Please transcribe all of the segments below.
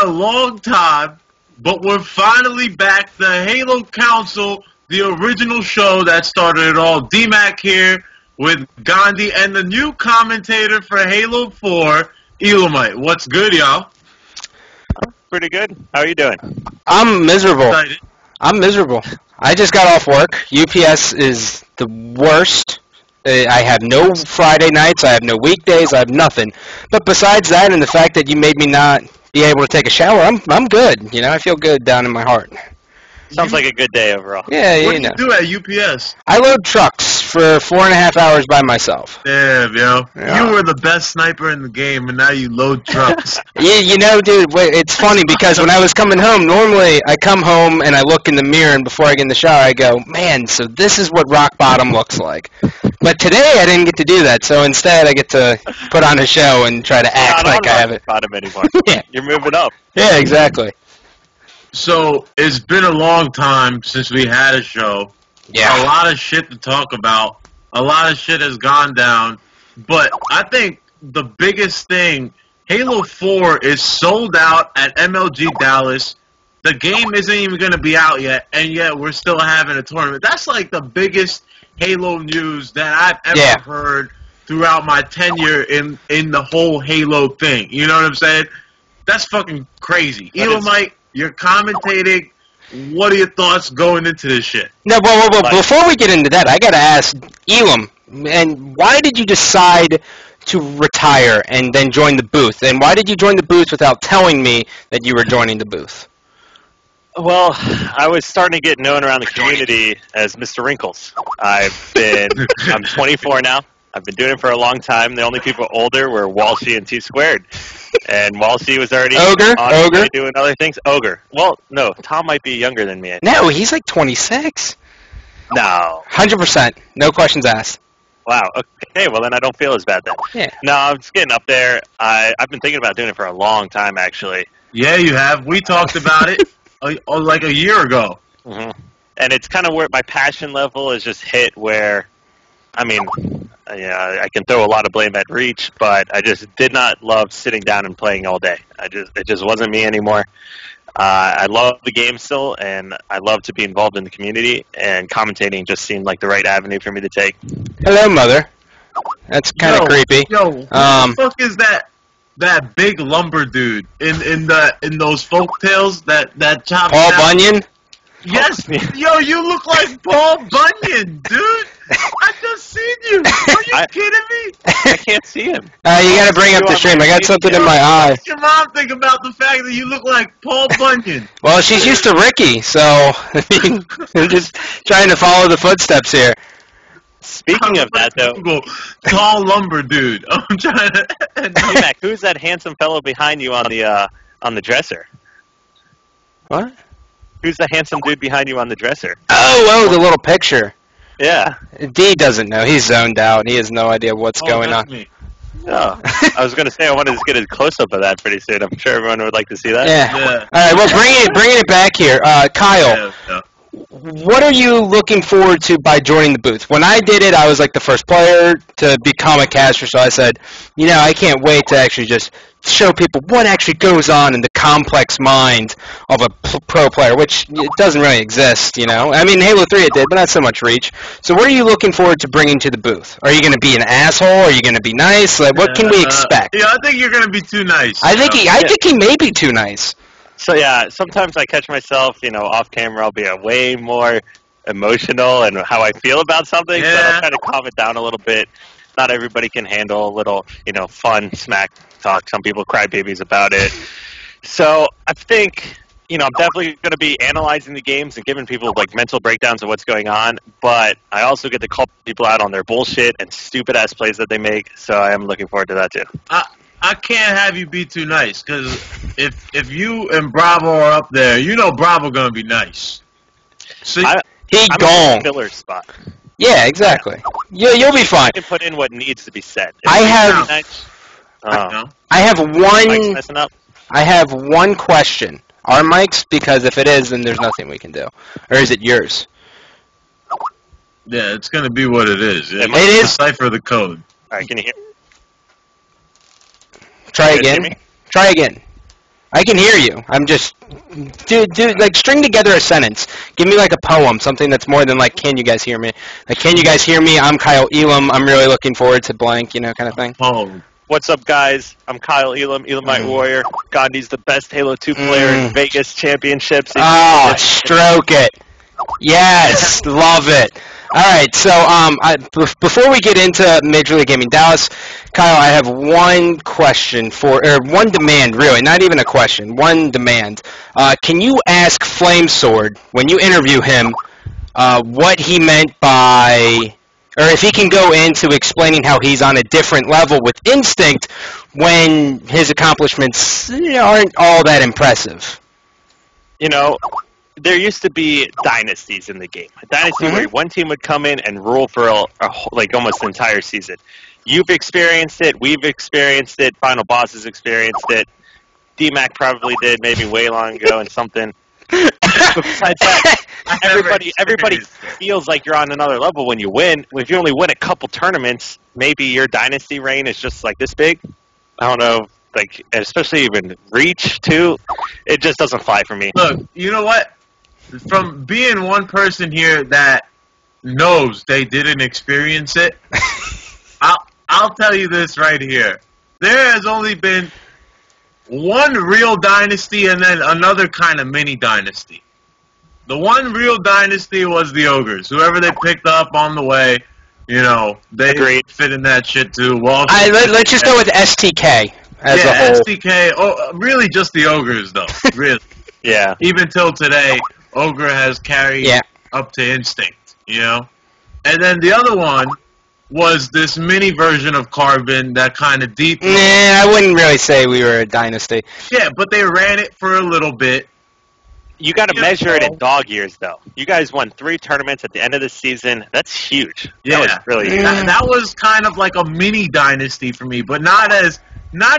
a long time, but we're finally back. The Halo Council, the original show that started it all. DMAQ here with Gandhi and the new commentator for Halo 4, Elamite. What's good, y'all? Pretty good. How are you doing? I'm miserable. Excited. I'm miserable. I just got off work. UPS is the worst. I have no Friday nights. I have no weekdays. I have nothing. But besides that and the fact that you made me not be able to take a shower, I'm good. You know, I feel good down in my heart. Sounds like a good day overall. Yeah, What you do know. you do at UPS? I load trucks for 4.5 hours by myself. Damn, yo. Yeah. You were the best sniper in the game, and now you load trucks. Yeah, you know, dude, it's funny because when I was coming home, normally I come home and I look in the mirror, and before I get in the shower, I go, man, so this is what rock bottom looks like. But today I didn't get to do that, so instead I get to put on a show and try to act like I have it. Bottom anymore. Yeah. You're moving up. Yeah, exactly. So, it's been a long time since we had a show. Yeah. A lot of shit to talk about. A lot of shit has gone down. But I think the biggest thing, Halo 4 is sold out at MLG Dallas. The game isn't even going to be out yet, and yet we're still having a tournament. That's like the biggest Halo news that I've ever heard throughout my tenure in the whole Halo thing. You know what I'm saying? That's fucking crazy. Elamite, you're commentating. What are your thoughts going into this shit? No, well, before we get into that, I gotta ask Elam, and why did you decide to retire and then join the booth? And why did you join the booth without telling me that you were joining the booth? Well, I was starting to get known around the community as Mr. Wrinkles. I'm 24 now. I've been doing it for a long time. The only people older were Walshy and T Squared. And Walshy was already on doing other things. Ogre. Well, no, Tom might be younger than me. No, he's like 26. No. 100%. No questions asked. Wow. Okay, well then I don't feel as bad then. Yeah. No, I'm just getting up there. I've been thinking about doing it for a long time, actually. Yeah, you have. We talked about it like a year ago. Mm-hmm. And it's kind of where my passion level is just hit where, I mean, I can throw a lot of blame at Reach, but I just did not love sitting down and playing all day. It just wasn't me anymore. I love the game still, and I love to be involved in the community, and commentating just seemed like the right avenue for me to take. Hello, Mother. That's kind of creepy. Yo, who the fuck is that big lumber dude in those folk tales that chops Paul down? Bunyan? Yes, yo, you look like Paul Bunyan, dude. I just seen you. Are you kidding me? I can't see him. You gotta bring up the stream. I got something in my eye. What's your mom think about the fact that you look like Paul Bunyan? Well, she's used to Ricky, so I mean, I'm just trying to follow the footsteps here. Speaking of that, though, Google, tall lumber dude. I'm trying to. DMAQ, who's that handsome fellow behind you on the dresser? What? Who's the handsome dude behind you on the dresser? Oh, the little picture. Yeah. D doesn't know. He's zoned out. He has no idea what's going on. Me. Oh. I was going to say I wanted to get a close-up of that pretty soon. I'm sure everyone would like to see that. Yeah. All right, well, bringing it back here. Kyle, what are you looking forward to by joining the booth? When I did it, I was like the first player to become a caster, so I said, I can't wait to actually just show people what actually goes on in the complex mind of a pro player, which it doesn't really exist, I mean, Halo 3 it did, but not so much Reach. So what are you looking forward to bringing to the booth? Are you going to be an asshole? Are you going to be nice? Like, what can we expect? Yeah, I think you're going to be too nice. I think he may be too nice. So, yeah, sometimes I catch myself, off camera, I'll be way more emotional and how I feel about something, so I'll try to calm it down a little bit. Not everybody can handle a little, fun smack talk. Some people cry babies about it. So I think, I'm definitely going to be analyzing the games and giving people, mental breakdowns of what's going on. But I also get to call people out on their bullshit and stupid-ass plays that they make. So I am looking forward to that, too. I can't have you be too nice, because if you and Bravo are up there, Bravo going to be nice. See, I'm gone. in the filler spot. Yeah, exactly. You'll be fine. I can put in what needs to be said. I have one question. Are mics? Because if it is, then there's nothing we can do. Or is it yours? Yeah, it's going to be what it is. It is. Decipher the code. All right, can you hear? Try again. Try again. I can hear you. I'm just, like, string together a sentence. Give me, like, a poem, something that's more than, like, can you guys hear me? Like, can you guys hear me? I'm Kyle Elam. I'm really looking forward to blank, kind of thing. Poem. What's up, guys? I'm Kyle Elam, Elamite Warrior. Gandhi's the best Halo 2 player in Vegas Championships. Oh, stroke it. Yes, love it. All right, so before we get into Major League Gaming Dallas, Kyle, I have one question one demand, really, not even a question, one demand. Can you ask Flamesword, when you interview him, what he meant by, or if he can go into explaining how he's on a different level with Instinct when his accomplishments aren't all that impressive? There used to be dynasties in the game. A dynasty where one team would come in and rule for almost the entire season. You've experienced it. We've experienced it. Final Bosses experienced it. DMAQ probably did, maybe way long ago and something. But besides that, everybody feels like you're on another level when you win. If you only win a couple tournaments, maybe your dynasty reign is just like this big. I don't know. Like, especially even reach, too. It just doesn't fly for me. Look, you know what? From being one person here that knows they didn't experience it, I'll tell you this right here. There has only been one real dynasty and then another kind of mini dynasty. The one real dynasty was the Ogres. Whoever they picked up on the way, they fit in that shit too. Well, let's just go with STK as a whole. STK. Oh, really just the Ogres, though. Really. Yeah. Even till today, Ogre has carried up to Instinct, And then the other one was this mini version of Carbon that kind of deep. Nah, I wouldn't really say we were a dynasty. Yeah, but they ran it for a little bit. You got to measure it in dog years, though. You guys won 3 tournaments at the end of the season. That's huge. Yeah, that was really huge. That was kind of like a mini dynasty for me, but not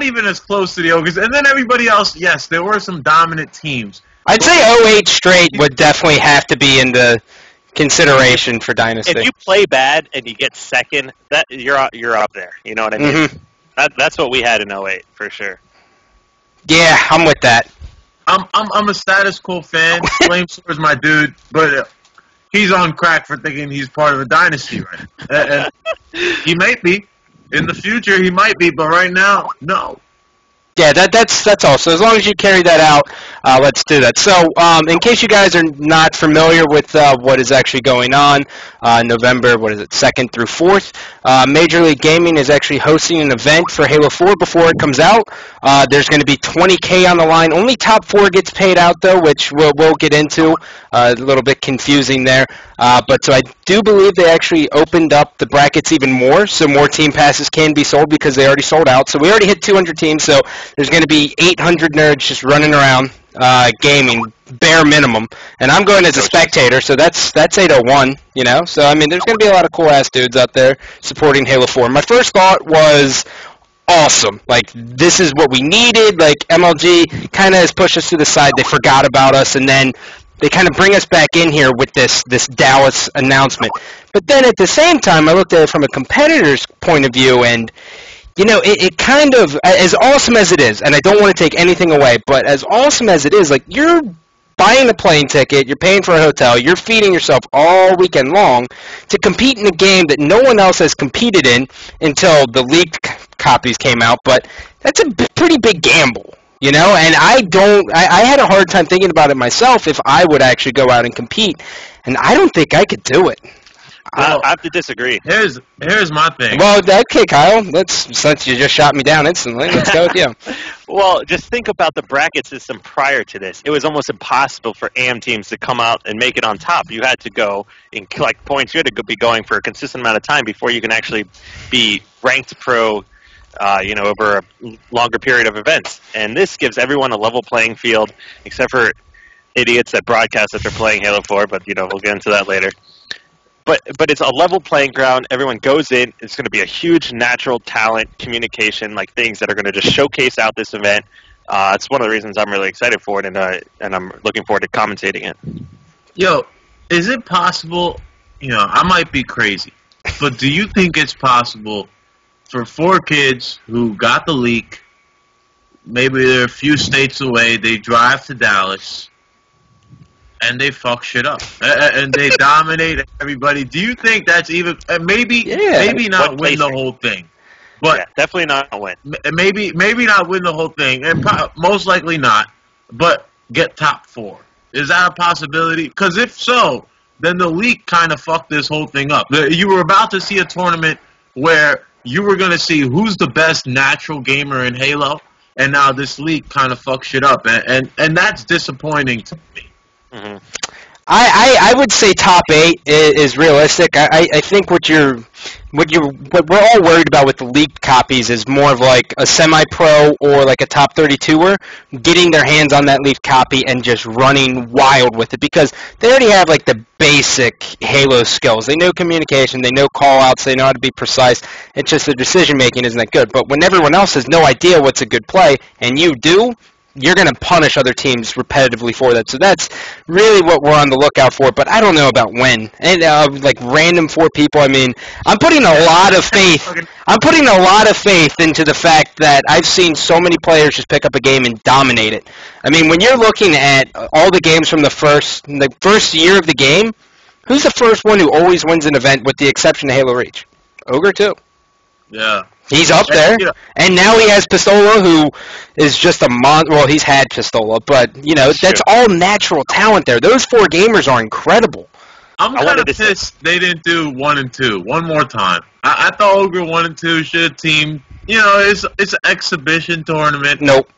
even as close to the Ogres. And then everybody else, yes, there were some dominant teams. I'd say 08 straight would definitely have to be in the consideration for dynasty. If you play bad and you get second, that you're up there. You know what I mean? Mm-hmm. That's what we had in 08 for sure. Yeah, I'm with that. I'm a status quo fan. Flamesword's my dude, but he's on crack for thinking he's part of a dynasty, right? He might be. In the future, he might be, but right now, no. Yeah, that's all. So as long as you carry that out, let's do that. So in case you guys are not familiar with what is actually going on, November, 2nd through 4th, Major League Gaming is actually hosting an event for Halo 4 before it comes out. There's going to be $20K on the line. Only top 4 gets paid out, though, which we'll get into. A little bit confusing there. But so I do believe they actually opened up the brackets even more, so more team passes can be sold because they already sold out. So we already hit 200 teams, so there's going to be 800 nerds just running around gaming, bare minimum. And I'm going as a spectator, so that's 801, So, I mean, there's going to be a lot of cool-ass dudes out there supporting Halo 4. My first thought was awesome. Like, this is what we needed. Like, MLG kind of has pushed us to the side. They forgot about us, and then they kind of bring us back in here with this Dallas announcement. But then at the same time, I looked at it from a competitor's point of view, and it kind of, as awesome as it is, and I don't want to take anything away, but as awesome as it is, like, you're buying a plane ticket, you're paying for a hotel, you're feeding yourself all weekend long to compete in a game that no one else has competed in until the leaked copies came out, but that's a pretty big gamble. And I had a hard time thinking about it myself if I would actually go out and compete, and I don't think I could do it. Well, I have to disagree. Here's my thing. Well, okay, Kyle, since you just shot me down instantly, let's go with you. Well, just think about the bracket system prior to this. It was almost impossible for AM teams to come out and make it on top. You had to go and collect points. You had to be going for a consistent amount of time before you can actually be ranked pro, over a longer period of events. And this gives everyone a level playing field, except for idiots that broadcast that they're playing Halo 4, but, we'll get into that later. But it's a level playing ground. Everyone goes in. It's going to be a huge natural talent, communication, like things that are going to just showcase out this event. It's one of the reasons I'm really excited for it, and I'm looking forward to commentating it. Yo, is it possible, I might be crazy, but do you think it's possible for 4 kids who got the leak, maybe they're a few states away. They drive to Dallas, and they fuck shit up, and they dominate everybody. Do you think that's even maybe not win the whole thing, but definitely not win. Maybe not win the whole thing, and most likely not, but get top 4. Is that a possibility? Because if so, then the league kind of fucked this whole thing up. You were about to see a tournament where you were going to see who's the best natural gamer in Halo, and now this league kind of fucks shit up, and that's disappointing to me. Mm-hmm. I would say top 8 is realistic. I think what we're all worried about with the leaked copies is more of like a semi-pro or like a top 32er getting their hands on that leaked copy and just running wild with it, because they already have like the basic Halo skills. They know communication, they know call-outs, they know how to be precise. It's just their decision-making isn't that good. But when everyone else has no idea what's a good play and you do, you're going to punish other teams repetitively for that. So that's really what we're on the lookout for. But I don't know about when. And like random 4 people. I mean, I'm putting a lot of faith. I'm putting a lot of faith into the fact that I've seen so many players just pick up a game and dominate it. I mean, when you're looking at all the games from the first year of the game, who's the first one who always wins an event with the exception of Halo Reach? Ogre too. Yeah. He's up there, and now he has Pistola, who is just a well, he's had Pistola, but, that's all natural talent there. Those 4 gamers are incredible. I'm kind of pissed they didn't do 1 and 2 one more time. I thought Ogre 1 and 2 should have teamed. It's an exhibition tournament. Nope.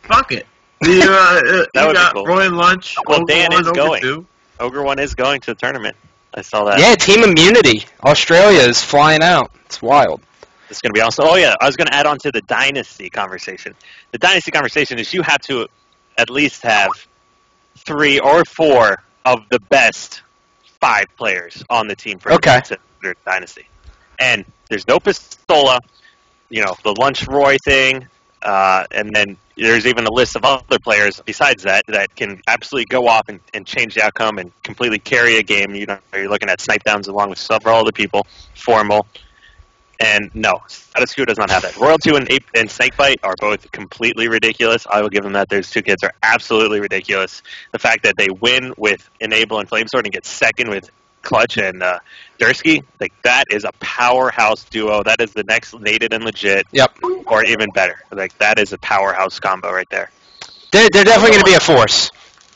Fuck it. You got cool. Roy and Lunch. Well, Ogre Dan 1, is Ogre going. 2. Ogre 1 is going to the tournament. I saw that. Yeah, team immunity. Australia is flying out. It's wild. It's going to be awesome. Oh, yeah, I was going to add on to the Dynasty conversation. The Dynasty conversation is you have to at least have 3 or 4 of the best 5 players on the team for the Dynasty. And there's no Pistola, the Lunch Roy thing, and then there's even a list of other players besides that can absolutely go off and change the outcome and completely carry a game. You're looking at snipe downs along with several other people, formal. And no, Status Quo does not have that. Royal 2 and Snakebite are both completely ridiculous. I will give them that. Those 2 kids are absolutely ridiculous. The fact that they win with Enable and Flamesword and get second with Clutch and Dursky, like that is a powerhouse duo. That is the next Nated and Legit. Yep. Or even better. Like that is a powerhouse combo right there. They're definitely going to be a force.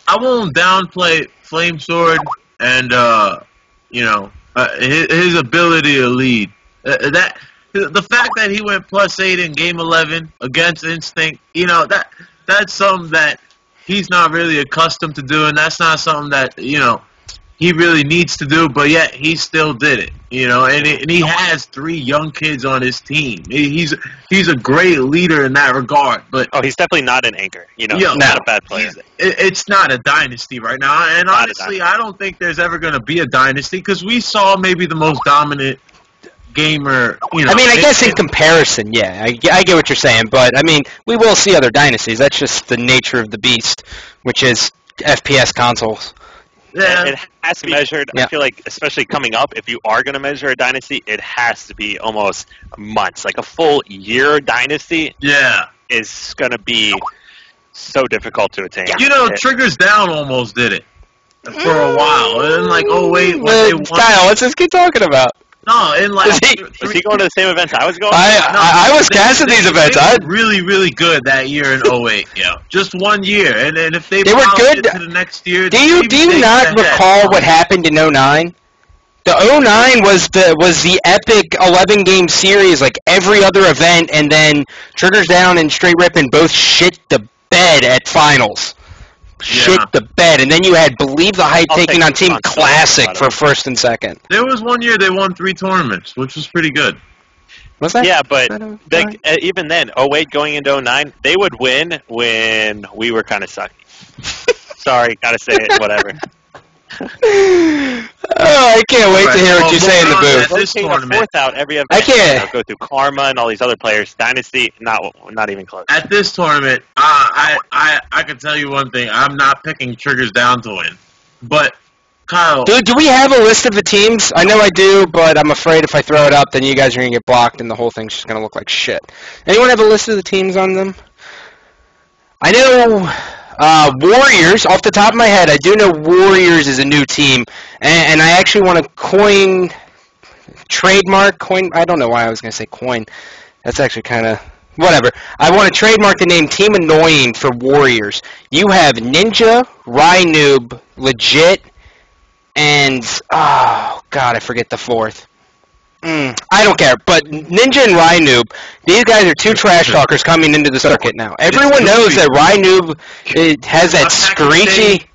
I won't downplay Flamesword and his ability to lead. The fact that he went +8 in Game 11 against Instinct, that's something that he's not really accustomed to doing. That's not something that he really needs to do, but yet he still did it. And he has 3 young kids on his team. He's a great leader in that regard. But he's definitely not an anchor. He's not a bad player. It's not a dynasty right now, and honestly, I don't think there's ever going to be a dynasty because we saw maybe the most dominant gamer, I mean, I guess in comparison, yeah, I get what you're saying, but I mean, we will see other dynasties. That's just the nature of the beast, which is FPS consoles. Yeah. It has to be measured. Yeah. I feel like, especially coming up, if you are going to measure a dynasty, it has to be almost months. Like a full year dynasty is going to be so difficult to attain. Triggers Down almost did it for a while. And like, wait, Kyle, what's this kid talking about? No, in like... Was he going to the same events I was going to? I was casting these events. They were really, really good that year in 08, Just 1 year. And then if they were good to the next year... Do you not recall what happened in 09? The 09 was the epic 11-game series, like every other event, and then Triggers Down and Straight Rippin' both shit the bed at finals. Shit the bed, and then you had Believe the Hype taking on Team Classic for first and second. There was 1 year they won 3 tournaments, which was pretty good. Was that? Yeah, but even then, 08 going into 09, they would win when we were kind of sucky. Sorry, gotta say it, whatever. I can't wait to hear what you say in the booth. This tournament, 4th out every event. I can't go through Karma and all these other players. Dynasty, not even close. At this tournament, I can tell you one thing. I'm not picking Triggers Down to win, but Kyle. Do we have a list of the teams? I know I do, but I'm afraid if I throw it up, then you guys are gonna get blocked, and the whole thing's just gonna look like shit. Anyone have a list of the teams on them? I know Warriors, off the top of my head, I do know Warriors is a new team, and I actually want to trademark, I don't know why I was going to say coin. That's actually kind of, whatever. I want to trademark the name Team Annoying for Warriors. You have Ninja, Rynoob, Legit, and, oh, God, I forget the fourth. I don't care, but Ninja and Rynoob, these guys are two trash talkers coming into the circuit now. Everyone knows that Rynoob has that screechy.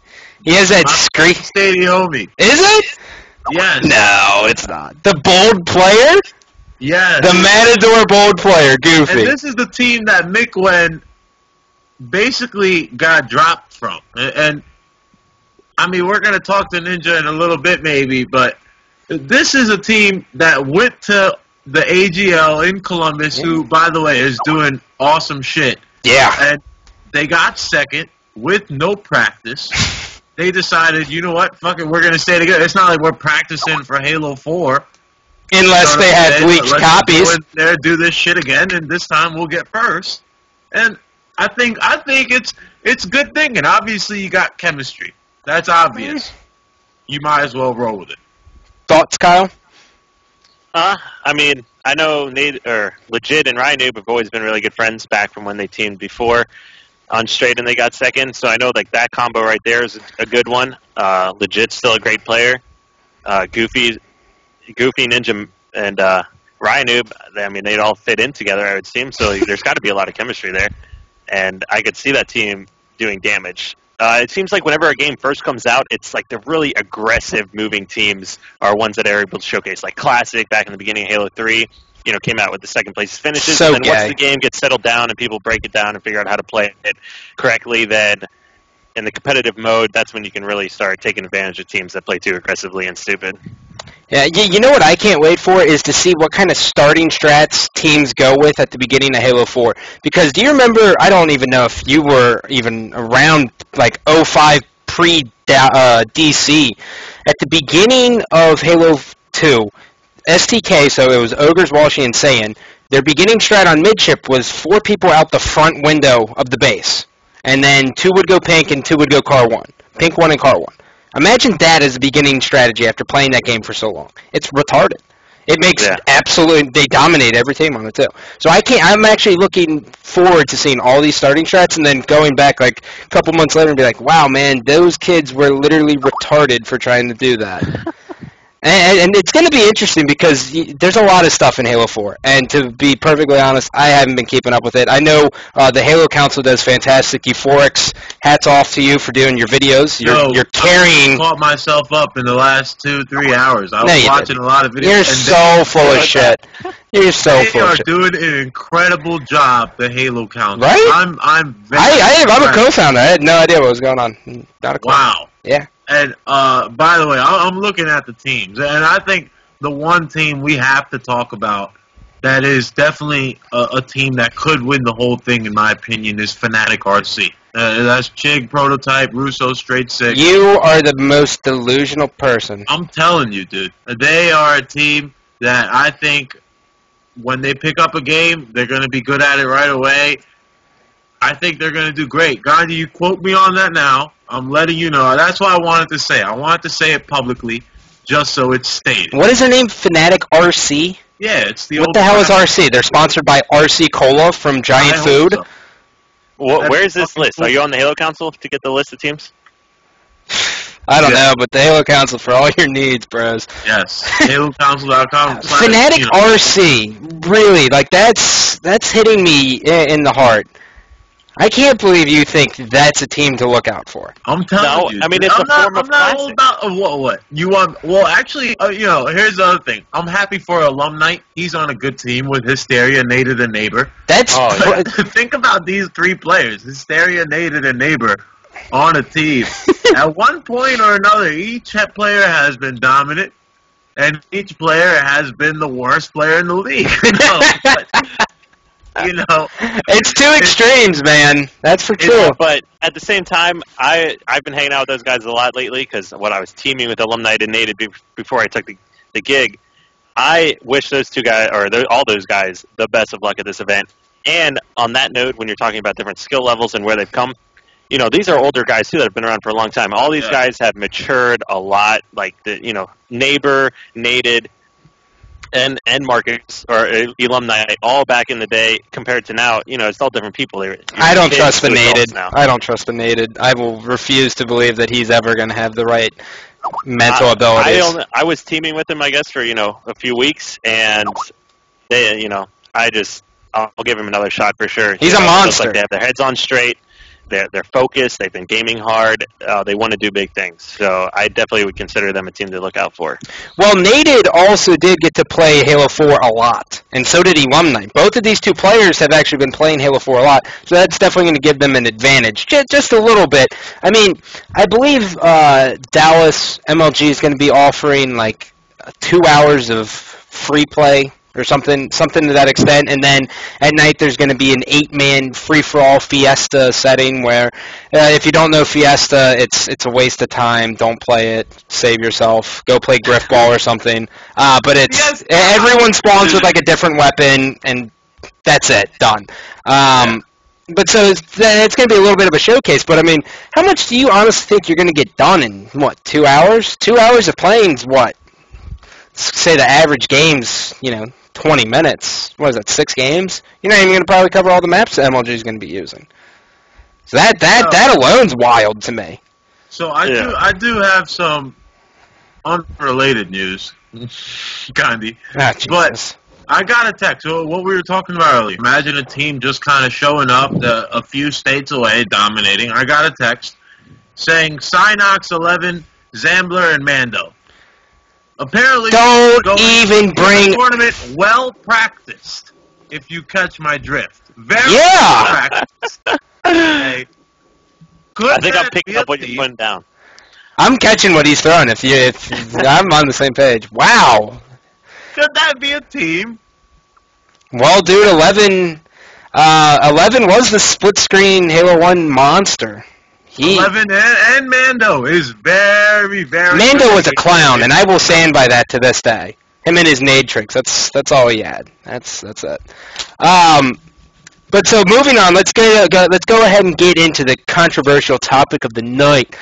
He has that screechy. Stadium. Is it? Yes. No, it's not. The bold player? Yes. The Matador bold player, Goofy. And this is the team that Mikwen basically got dropped from. And I mean, we're going to talk to Ninja in a little bit maybe, but this is a team that went to the AGL in Columbus, who, by the way, is doing awesome shit. Yeah. And they got second with no practice. They decided, you know what, fuck it, we're going to stay together. It's not like we're practicing for Halo 4. Unless they have bleached copies. Let's go in there, do this shit again, and this time we'll get first. And I think it's good thinking. Obviously, you got chemistry. That's obvious. You might as well roll with it. Thoughts, Kyle? I mean, I know Legit and Rynoob have always been really good friends back from when they teamed before on Straight and they got second. So I know like that combo right there is a good one. Legit's still a great player. Goofy, Ninja, and Rynoob, I mean, they'd all fit in together, I would seem. So there's got to be a lot of chemistry there. And I could see that team doing damage. It seems like whenever a game first comes out, it's like the really aggressive moving teams are ones that are able to showcase. Like Classic, back in the beginning of Halo 3, came out with the second place finishes. So and then once the game gets settled down and people break it down and figure out how to play it correctly, then in the competitive mode, that's when you can really start taking advantage of teams that play too aggressively and stupid. Yeah, you know what I can't wait for is to see what kind of starting strats teams go with at the beginning of Halo 4. Because do you remember, I don't even know if you were even around like 05 pre-DC, at the beginning of Halo 2, STK, so it was Ogres, Walshy, and Saiyan, their beginning strat on midship was 4 people out the front window of the base. And then 2 would go pink and 2 would go car 1. Pink 1 and car 1. Imagine that as a beginning strategy after playing that game for so long. It's retarded. It makes they dominate every team on it too. So I'm actually looking forward to seeing all these starting strats and then going back like a couple months later and be like, wow, man, those kids were literally retarded for trying to do that. And it's going to be interesting because there's a lot of stuff in Halo 4. And to be perfectly honest, I haven't been keeping up with it. I know the Halo Council does fantastic. Euphorics, hats off to you for doing your videos. You're carrying... I caught myself up in the last 2-3 hours. I was watching a lot of videos. You're so full of shit. You're so full of shit. They are doing an incredible job, the Halo Council. Right? I'm a co-founder. I had no idea what was going on. Not a clue. Wow. Yeah. And, by the way, I'm looking at the teams, and I think the one team we have to talk about that is definitely a team that could win the whole thing, in my opinion, is Fnatic RC. That's Chig, Prototype, Russo, Straight Six. You are the most delusional person. I'm telling you, dude. They are a team that I think when they pick up a game, they're going to be good at it right away. I think they're going to do great. Gandhi, you quote me on that now. I'm letting you know. That's what I wanted to say. I wanted to say it publicly just so it's stated. What is their name? Fnatic RC? Yeah, it's the What the hell is RC? They're sponsored by RC Cola from Giant Food? So. Where's this list? Are you on the Halo Council to get the list of teams? I don't know, but the Halo Council for all your needs, bros. Yes. HaloCouncil.com. Fnatic RC. Really, like that's hitting me in the heart. I can't believe you think that's a team to look out for. I'm telling you. I mean, it's a form of classic. What? You want? Well, actually, here's the other thing. I'm happy for Elamite. He's on a good team with Hysteria, Nated, and Neighbor. Think about these 3 players: Hysteria, Nated, and Neighbor on a team. At one point or another, each player has been dominant, and each player has been the worst player in the league. It's 2 extremes, man. That's for true. But at the same time, I've been hanging out with those guys a lot lately because when I was teaming with Elamite and Native before I took the gig, I wish those 2 guys, or all those guys, the best of luck at this event. And on that note, when you're talking about different skill levels and where they've come, these are older guys too that have been around for a long time. All these guys have matured a lot. Like Neighbor, Naded, and Marcus or Elamite, all back in the day compared to now. It's all different people. I don't trust the Naded. I don't trust the Naded. I will refuse to believe that he's ever going to have the right mental abilities. I was teaming with him, I guess, for a few weeks, and they, I'll give him another shot for sure. He's a monster. Like they have their heads on straight. They're focused. They've been gaming hard. They want to do big things. So I definitely would consider them a team to look out for. Well, Naded also did get to play Halo 4 a lot, and so did Elamite. Both of these two players have actually been playing Halo 4 a lot, so that's definitely going to give them an advantage, just a little bit. I mean, I believe Dallas MLG is going to be offering like 2 hours of free play or something to that extent, and then at night there's going to be an 8-man free-for-all Fiesta setting where if you don't know Fiesta, it's a waste of time. Don't play it. Save yourself. Go play Griffball or something. But everyone spawns with like a different weapon, and that's it. Done. But so it's going to be a little bit of a showcase. But I mean, how much do you honestly think you're going to get done in 2 hours? 2 hours of playing is what? Say the average game's 20 minutes. What is that, 6 games? You're not even going to probably cover all the maps that MLG is going to be using. So that alone's wild to me. So I do have some unrelated news, Gandhi. But I got a text. So what we were talking about earlier. Imagine a team just kind of showing up a few states away, dominating. I got a text saying Synox 11, Zambler, and Mando. Apparently, don't even bring tournament well practiced. If you catch my drift, very well practiced. Okay. I think I'm picking up what you're putting down. I'm catching what he's throwing. If I'm on the same page. Wow. Could that be a team? Well, dude, 11 was the split screen Halo 1 monster. 11 and Mando is very, very... Mando was a clown, and I will stand by that to this day. Him and his nade tricks, that's all he had. That's it. But so moving on, let's go ahead and get into the controversial topic of the night.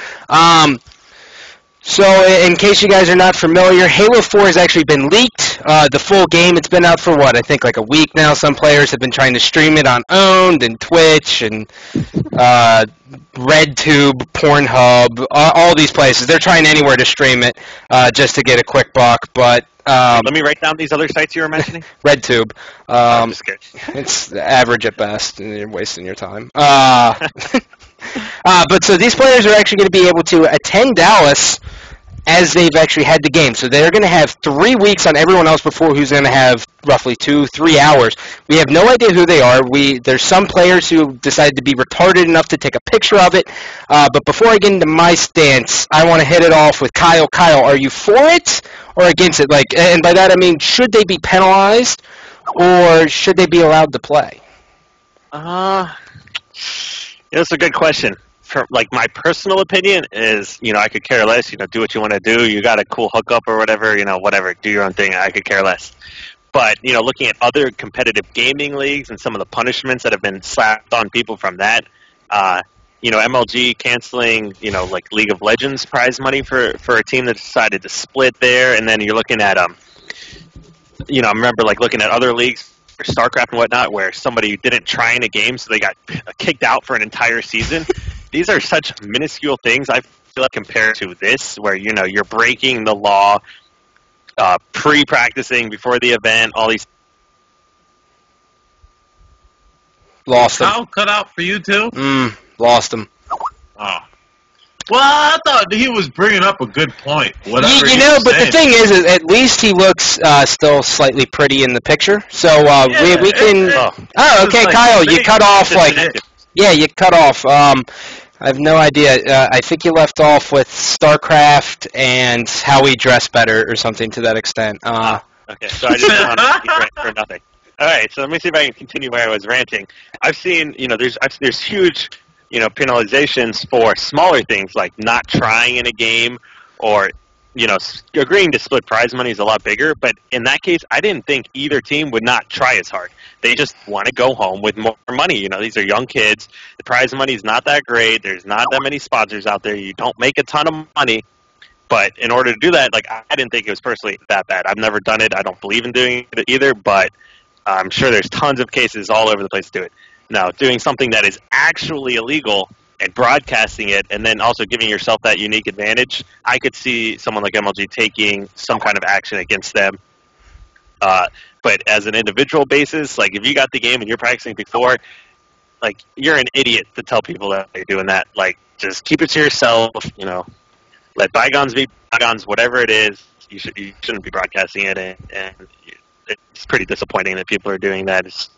So in case you guys are not familiar, Halo 4 has actually been leaked. The full game, it's been out for I think like a week now. Some players have been trying to stream it on Owned and Twitch and RedTube, Pornhub, all these places. They're trying anywhere to stream it just to get a quick buck. But let me write down these other sites you were mentioning. RedTube. I'm just kidding. It's average at best, and you're wasting your time. But so these players are actually going to be able to attend Dallas as they've actually had the game. So they're going to have 3 weeks on everyone else before who's going to have roughly 2-3 hours. We have no idea who they are. There's some players who decided to be retarded enough to take a picture of it. But before I get into my stance, I want to hit it off with Kyle. Kyle, are you for it or against it? And by that I mean, should they be penalized or should they be allowed to play? That's a good question. My personal opinion is, I could care less. Do what you want to do. You got a cool hookup or whatever. Whatever. Do your own thing. I could care less. But looking at other competitive gaming leagues and some of the punishments that have been slapped on people from that, MLG canceling, League of Legends prize money for a team that decided to split there, and then you're looking at I remember looking at other leagues. For StarCraft and whatnot, where somebody didn't try in a game, so they got kicked out for an entire season. These are such minuscule things, I feel like, compared to this, where, you're breaking the law, pre-practicing before the event, all these... Lost him. Kyle cut out for you, too? Lost him. Oh. Well, I thought he was bringing up a good point. But the thing is, at least he looks still slightly pretty in the picture. So we can. Okay, Kyle, you cut off you cut off. I have no idea. I think you left off with StarCraft and how we dress better or something to that extent. Okay, so I just want to rant for nothing. All right, so let me see if I can continue where I was ranting. I've seen, there's huge. Penalizations for smaller things like not trying in a game or, agreeing to split prize money is a lot bigger. But in that case, I didn't think either team would not try as hard. They just want to go home with more money. You know, these are young kids. The prize money is not that great. There's not that many sponsors out there. You don't make a ton of money. But in order to do that, like, I didn't think it was personally that bad. I've never done it. I don't believe in doing it either, but I'm sure there's tons of cases all over the place to do it. Now, doing something that is actually illegal and broadcasting it and then also giving yourself that unique advantage, I could see someone like MLG taking some kind of action against them. But as an individual basis, like, if you got the game and you're practicing before, like, you're an idiot to tell people that you're doing that. Like, just keep it to yourself, you know. Let bygones be bygones, whatever it is. You shouldn't be broadcasting it, and it's pretty disappointing that people are doing that. It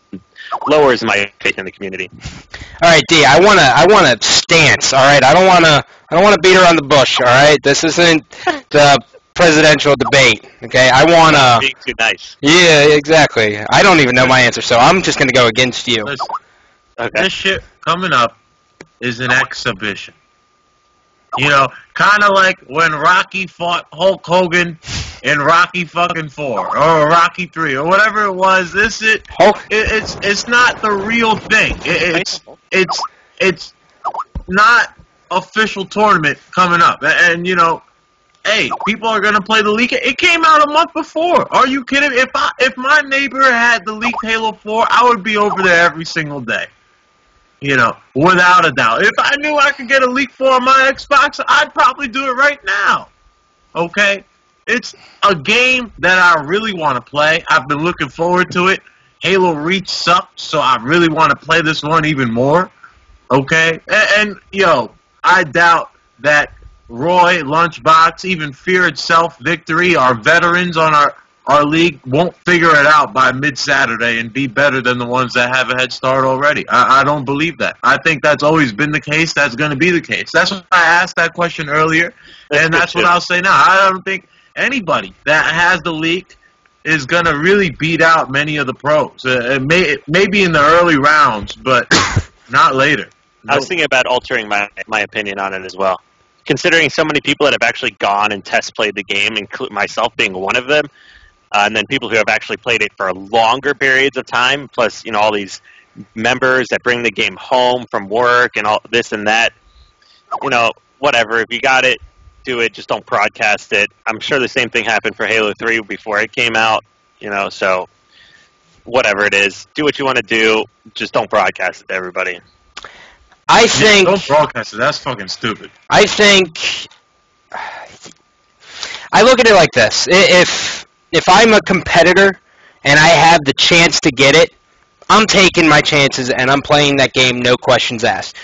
lowers my faith in the community. All right, D, I want a stance. All right, I don't want to beat around the bush. All right, this isn't the presidential debate. Okay, I want to. Being too nice. Yeah, exactly. I don't even know my answer, so I'm just going to go against you. Listen, Okay. this shit coming up is an exhibition. You know, kind of like when Rocky fought Hulk Hogan in Rocky fucking 4 or Rocky 3 or whatever it was. It's not the real thing. It's not official tournament coming up. And you know, hey, people are gonna play the leak. It came out a month before. Are you kidding? If my neighbor had the leaked Halo 4, I would be over there every single day. You know, without a doubt. If I knew I could get a leak for on my Xbox, I'd probably do it right now. Okay? It's a game that I really want to play. I've been looking forward to it. Halo Reach sucked, so I really want to play this one even more. Okay? And yo, I doubt that Roy, Lunchbox, even Fear Itself, Victory, our veterans on our league won't figure it out by mid-Saturday and be better than the ones that have a head start already. I don't believe that. I think that's always been the case. That's going to be the case. That's why I asked that question earlier, and that's what I'll say now. I don't think anybody that has the leak is going to really beat out many of the pros. Maybe in the early rounds, but not later. I was thinking about altering my opinion on it as well. Considering so many people that have actually gone and test played the game, including myself being one of them, and then people who have actually played it for longer periods of time, plus, you know, all these members that bring the game home from work and all this and that. You know, whatever. If you got it, do it. Just don't broadcast it. I'm sure the same thing happened for Halo 3 before it came out, you know, so whatever it is, do what you want to do. Just don't broadcast it to everybody. I think... Don't broadcast it. That's fucking stupid. I think... I look at it like this. If I'm a competitor and I have the chance to get it, I'm taking my chances and I'm playing that game, no questions asked.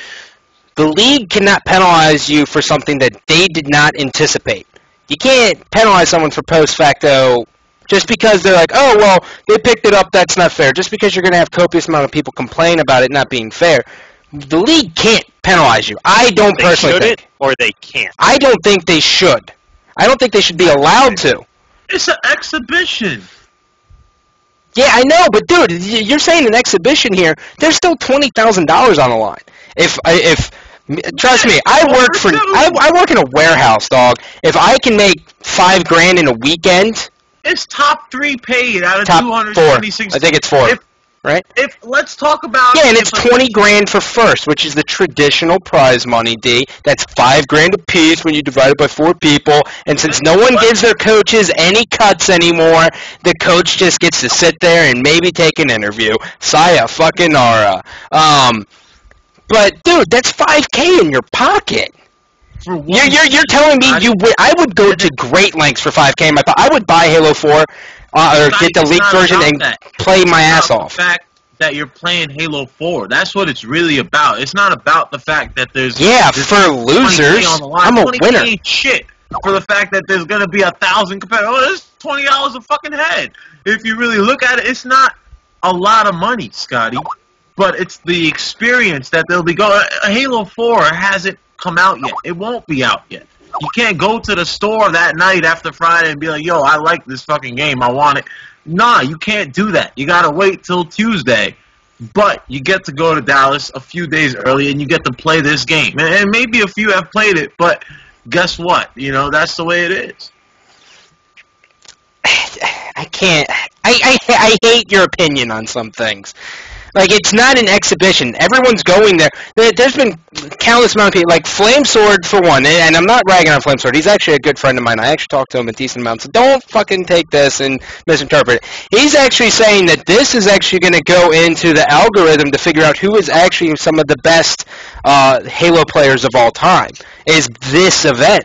The league cannot penalize you for something that they did not anticipate. You can't penalize someone for post facto just because they're like, oh, well, they picked it up, that's not fair. Just because you're going to have copious amount of people complain about it not being fair. The league can't penalize you. I don't personally think. They should or they can't. I don't think they should. I don't think they should be allowed to. It's an exhibition. Yeah, I know, but dude, you're saying an exhibition here. There's still $20,000 on the line. If trust me, I work in a warehouse, dog. If I can make $5,000 in a weekend, it's top 3 paid out of top 226. 4. I think it's 4. Right? If let's talk about and it's $20,000 for first, which is the traditional prize money, D. That's $5,000 a piece when you divide it by 4 people. And since no one gives their coaches any cuts anymore, the coach just gets to sit there and maybe take an interview. Saya fucking Nara. But dude, that's $5,000 in your pocket. You're telling me I would go to great lengths for $5,000 in my pocket. I would buy Halo 4. Or get the leaked version and play my ass off. The fact that you're playing Halo 4, that's what it's really about. It's not about the fact that there's for losers. I'm a winner. Shit for the fact that there's gonna be 1,000 competitors. Oh, there's $20 a fucking head. If you really look at it, it's not a lot of money, Scotty, but it's the experience that they'll be going. Halo 4 hasn't come out yet. It won't be out yet. You can't go to the store that night after Friday and be like, yo, I like this fucking game. I want it. Nah, you can't do that. You got to wait till Tuesday. But you get to go to Dallas a few days early and you get to play this game. And maybe a few have played it, but guess what? You know, that's the way it is. I can't. I hate your opinion on some things. Like, it's not an exhibition. Everyone's going there. There's been countless amount of people, like Flamesword for one, and I'm not ragging on Flamesword. He's actually a good friend of mine. I actually talked to him a decent amount, so don't fucking take this and misinterpret it. He's actually saying that this is actually going to go into the algorithm to figure out who is actually some of the best Halo players of all time, is this event.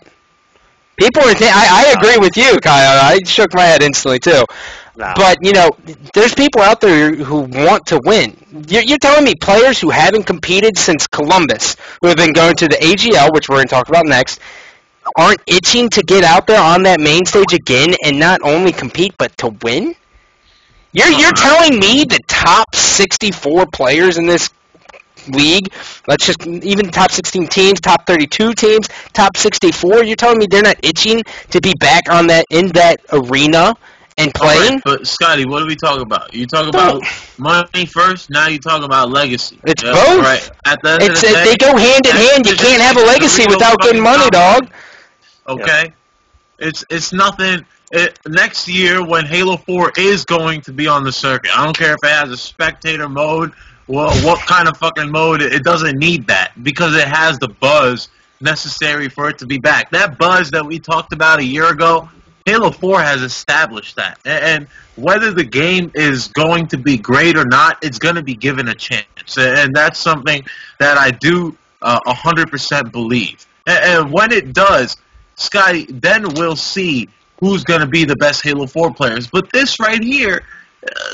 People are I agree with you, Kyle. I shook my head instantly, too. No. But, there's people out there who want to win. You're telling me players who haven't competed since Columbus, who have been going to the AGL, which we're going to talk about next, aren't itching to get out there on that main stage again and not only compete but to win? You're telling me the top 64 players in this league, let's just even top 16 teams, top 32 teams, top 64, you're telling me they're not itching to be back in that arena and playing? Right, but Scotty, what are we talking about? You talk about money first. Now you talk about legacy. It's both. Right. At the end of the day, they go hand in hand. You can't have a legacy without good money, dog. Okay. Yeah. It's nothing. Next year, when Halo 4 is going to be on the circuit, I don't care if it has a spectator mode. Well, what kind of fucking mode? It doesn't need that because it has the buzz necessary for it to be back. That buzz that we talked about a year ago, Halo 4 has established that. And whether the game is going to be great or not, it's going to be given a chance. And that's something that I do 100% believe. And when it does, Scotty, then we'll see who's going to be the best Halo 4 players. But this right here,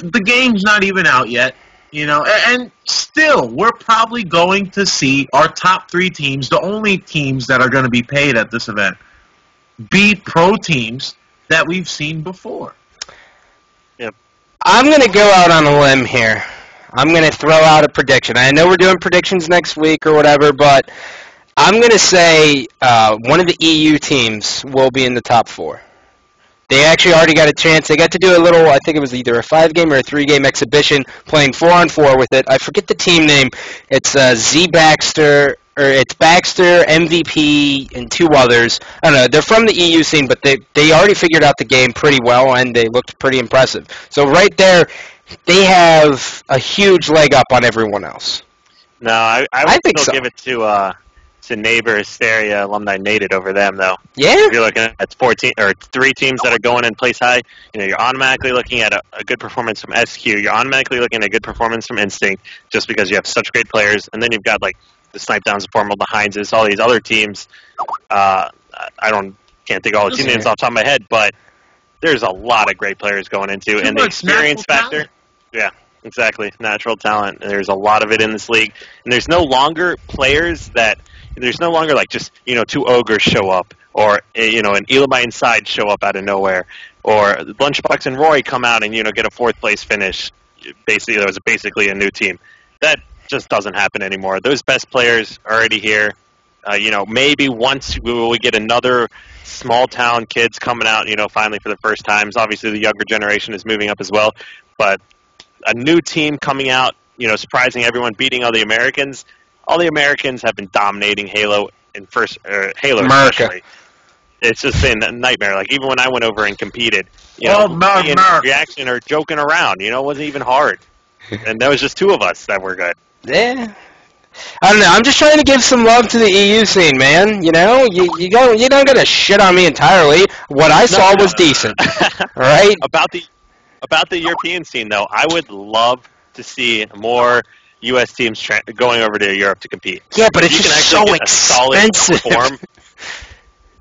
the game's not even out yet. And still, we're probably going to see our top 3 teams, the only teams that are going to be paid at this event, be pro teams that we've seen before. Yep. I'm going to go out on a limb here. I'm going to throw out a prediction. I know we're doing predictions next week or whatever, but I'm going to say one of the EU teams will be in the top 4. They actually already got a chance. They got to do a little, I think it was either a 5-game or a 3-game exhibition, playing 4-on-4 with it. I forget the team name. It's Z Baxter, or it's Baxter, MVP, and 2 others. I don't know. They're from the EU scene, but they already figured out the game pretty well, and they looked pretty impressive. So right there, they have a huge leg up on everyone else. No, I would think still so. give it to neighbor Asteria Alumni Nated over them, though. Yeah? If you're looking at 3 teams that are going in place high, you're automatically looking at a good performance from SQ. You're automatically looking at a good performance from Instinct, just because you have such great players. And then you've got, like, the Snipe Downs, the Formal, the Heinzes, all these other teams. I can't think of all the team names off the top of my head, but there's a lot of great players going into, and the experience factor. Yeah, exactly. Natural talent. There's a lot of it in this league. And there's no longer players that... There's no longer like just 2 ogres show up, or an Elamite inside show up out of nowhere, or Lunchbox and Roy come out and get a 4th place finish. Basically, that was basically a new team. That just doesn't happen anymore. Those best players are already here. Maybe once we get another small town kids coming out, finally for the first times. Obviously, the younger generation is moving up as well, but a new team coming out, surprising everyone, beating all the Americans. All the Americans have been dominating Halo Halo America. Especially. It's just been a nightmare. Like, even when I went over and competed, reaction or joking around, it wasn't even hard. And there was just 2 of us that were good. Yeah. I don't know. I'm just trying to give some love to the EU scene, man. You don't got to shit on me entirely. What I saw was decent. All right? About the European scene, though, I would love to see more U.S. teams going over to Europe to compete. Yeah, but it's just so expensive.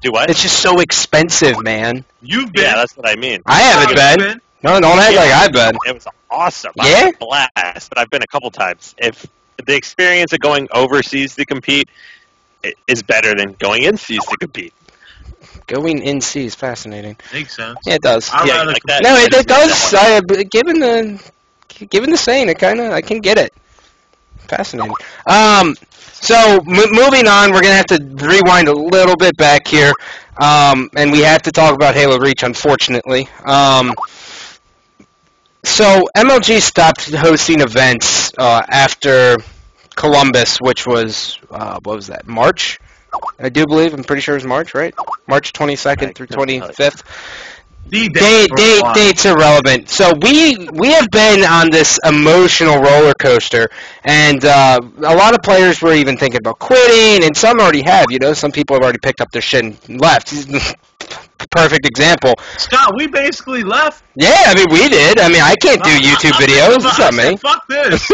Do what? It's just so expensive, man. You've been. Yeah, that's what I mean. I haven't been. No, don't act like I've been. It was awesome. Yeah? I had a blast, but I've been a couple times. If the experience of going overseas to compete is better than going in seas to compete. Going in seas is fascinating. Makes sense. Yeah, it does. Yeah, like that. No, it does. Given the saying, I can get it. Fascinating. So moving on, we're gonna have to rewind a little bit back here, and we have to talk about Halo Reach, unfortunately. So MLG stopped hosting events after Columbus, which was what was that? March, I do believe. I'm pretty sure it was March, right? March 22nd through 25th. Date's irrelevant. So we have been on this emotional roller coaster, and a lot of players were even thinking about quitting, and some already have. Some people have already picked up their shit and left. Perfect example. Scott, we basically left. Yeah, I mean we did. I mean I can't do YouTube videos. It's not me. Fuck this.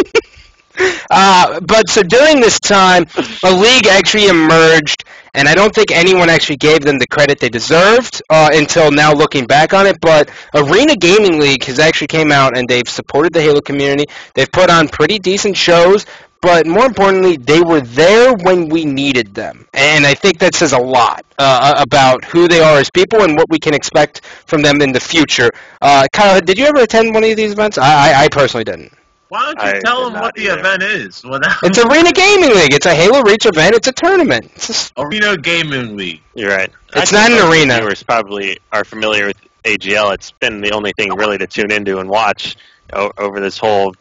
But so during this time, a league actually emerged, and I don't think anyone actually gave them the credit they deserved until now looking back on it. But Arena Gaming League has actually came out, and they've supported the Halo community. They've put on pretty decent shows, but more importantly, they were there when we needed them. And I think that says a lot about who they are as people and what we can expect from them in the future. Kyle, did you ever attend one of these events? I personally didn't. Why don't you tell them what the event is? It's Arena Gaming League. It's a Halo Reach event. It's a tournament. Arena Gaming League. You're right. It's not an arena. Viewers probably are familiar with AGL. It's been the only thing really to tune into and watch over this whole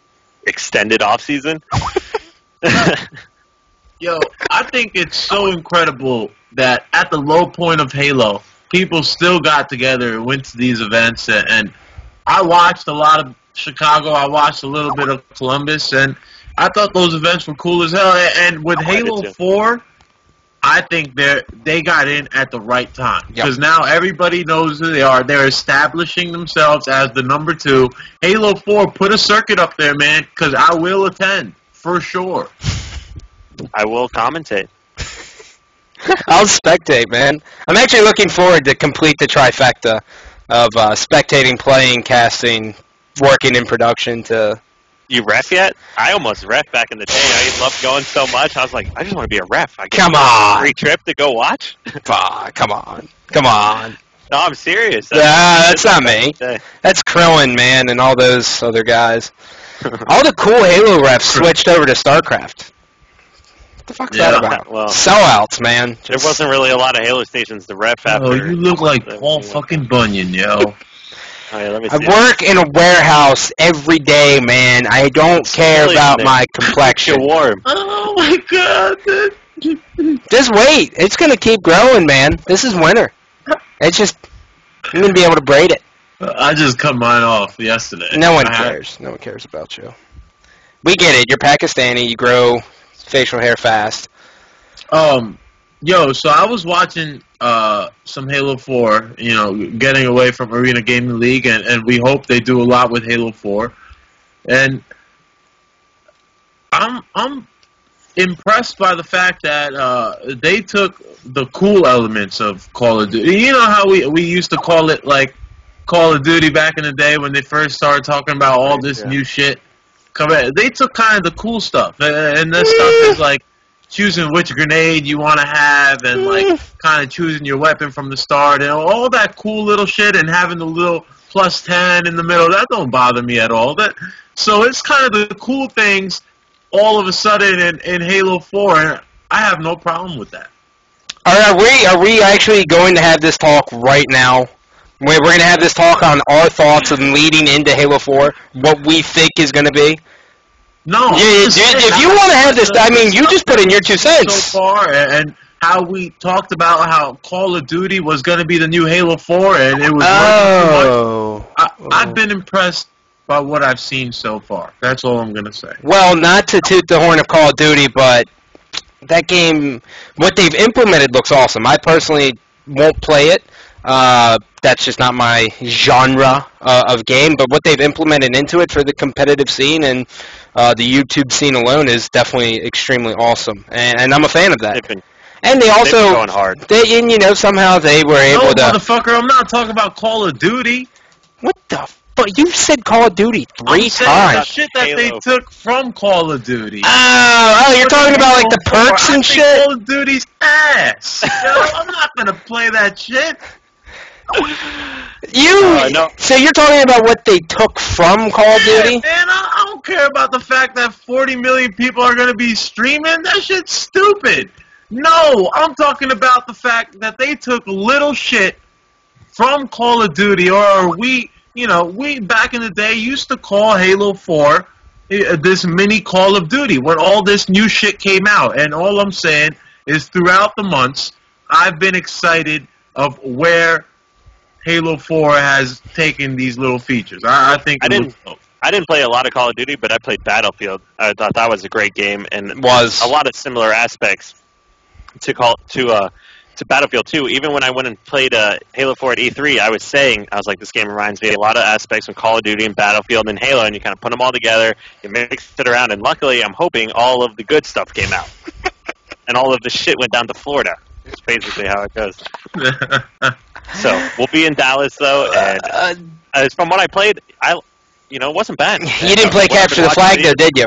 extended off season. Yo, I think it's so incredible that at the low point of Halo, people still got together and went to these events. And I watched a lot of Chicago. I watched a little bit of Columbus, and I thought those events were cool as hell. And with Halo 4, I think they got in at the right time because now everybody knows who they are. They're establishing themselves as the number 2. Halo 4, put a circuit up there, man, because I will attend for sure. I will commentate. I'll spectate, man. I'm actually looking forward to complete the trifecta of spectating, playing, casting, working in production. To you ref yet? I almost ref back in the day. I loved going so much. I was like, I just want to be a ref. I get Come on, free trip to go watch. Come on. No, I'm serious. That's not me. That's Krillin, man, and all those other guys. All the cool Halo refs switched over to StarCraft. What the fuck's that about? Well, sellouts, man. There wasn't really a lot of Halo stations to ref after. Oh, you look like Paul fucking Bunyan, yo. Right, let me I work in a warehouse every day, man. I don't care about my complexion. You're warm. Oh my god. Just wait. It's going to keep growing, man. This is winter. It's just, I'm going to be able to braid it. I just cut mine off yesterday. No one cares. No one cares about you. We get it. You're Pakistani. You grow facial hair fast. Yo, so I was watching some Halo 4, getting away from Arena Gaming League, and we hope they do a lot with Halo 4. And I'm impressed by the fact that they took the cool elements of Call of Duty. You know how we used to call it like Call of Duty back in the day when they first started talking about all this new shit. They took kind of the cool stuff, and this stuff is like choosing which grenade you want to have, and like kind of choosing your weapon from the start, and all that cool little shit, and having the little +10 in the middle. That don't bother me at all. So it's kind of the cool things all of a sudden in Halo 4, and I have no problem with that. Are we actually going to have this talk right now? We're going to have this talk on our thoughts of leading into Halo 4, what we think is going to be? No. If you want to have this, I mean, you just put in your 2 cents. So far, and how we talked about how Call of Duty was going to be the new Halo 4, and it was I've been impressed by what I've seen so far. That's all I'm going to say. Well, not to toot the horn of Call of Duty, but that game, what they've implemented looks awesome. I personally won't play it. That's just not my genre of game, but what they've implemented into it for the competitive scene and the YouTube scene alone is definitely extremely awesome, and I'm a fan of that. And they also, going hard. Somehow they were able to. No, motherfucker, I'm not talking about Call of Duty. What the fuck? You said Call of Duty 3 times. The shit that they took from Call of Duty. Oh, you're talking about like the perks and shit? Call of Duty's ass. I'm not gonna play that shit. So you're talking about what they took from Call of Duty? Man, I don't care about the fact that 40 million people are going to be streaming. That shit's stupid. No, I'm talking about the fact that they took little shit from Call of Duty, or we back in the day used to call Halo 4 this mini Call of Duty when all this new shit came out. And all I'm saying is throughout the months, I've been excited of where Halo 4 has taken these little features. I think I didn't play a lot of Call of Duty, but I played Battlefield. I thought that was a great game, and was a lot of similar aspects to Battlefield 2. Even when I went and played Halo 4 at E3, I was like, this game reminds me of a lot of aspects from Call of Duty and Battlefield and Halo, and you kind of put them all together, you mix it around, and luckily, I'm hoping all of the good stuff came out, and all of the shit went down to Florida. That's basically how it goes. So we'll be in Dallas though, and from what I played, it wasn't bad. You didn't play Capture the Flag though, did you?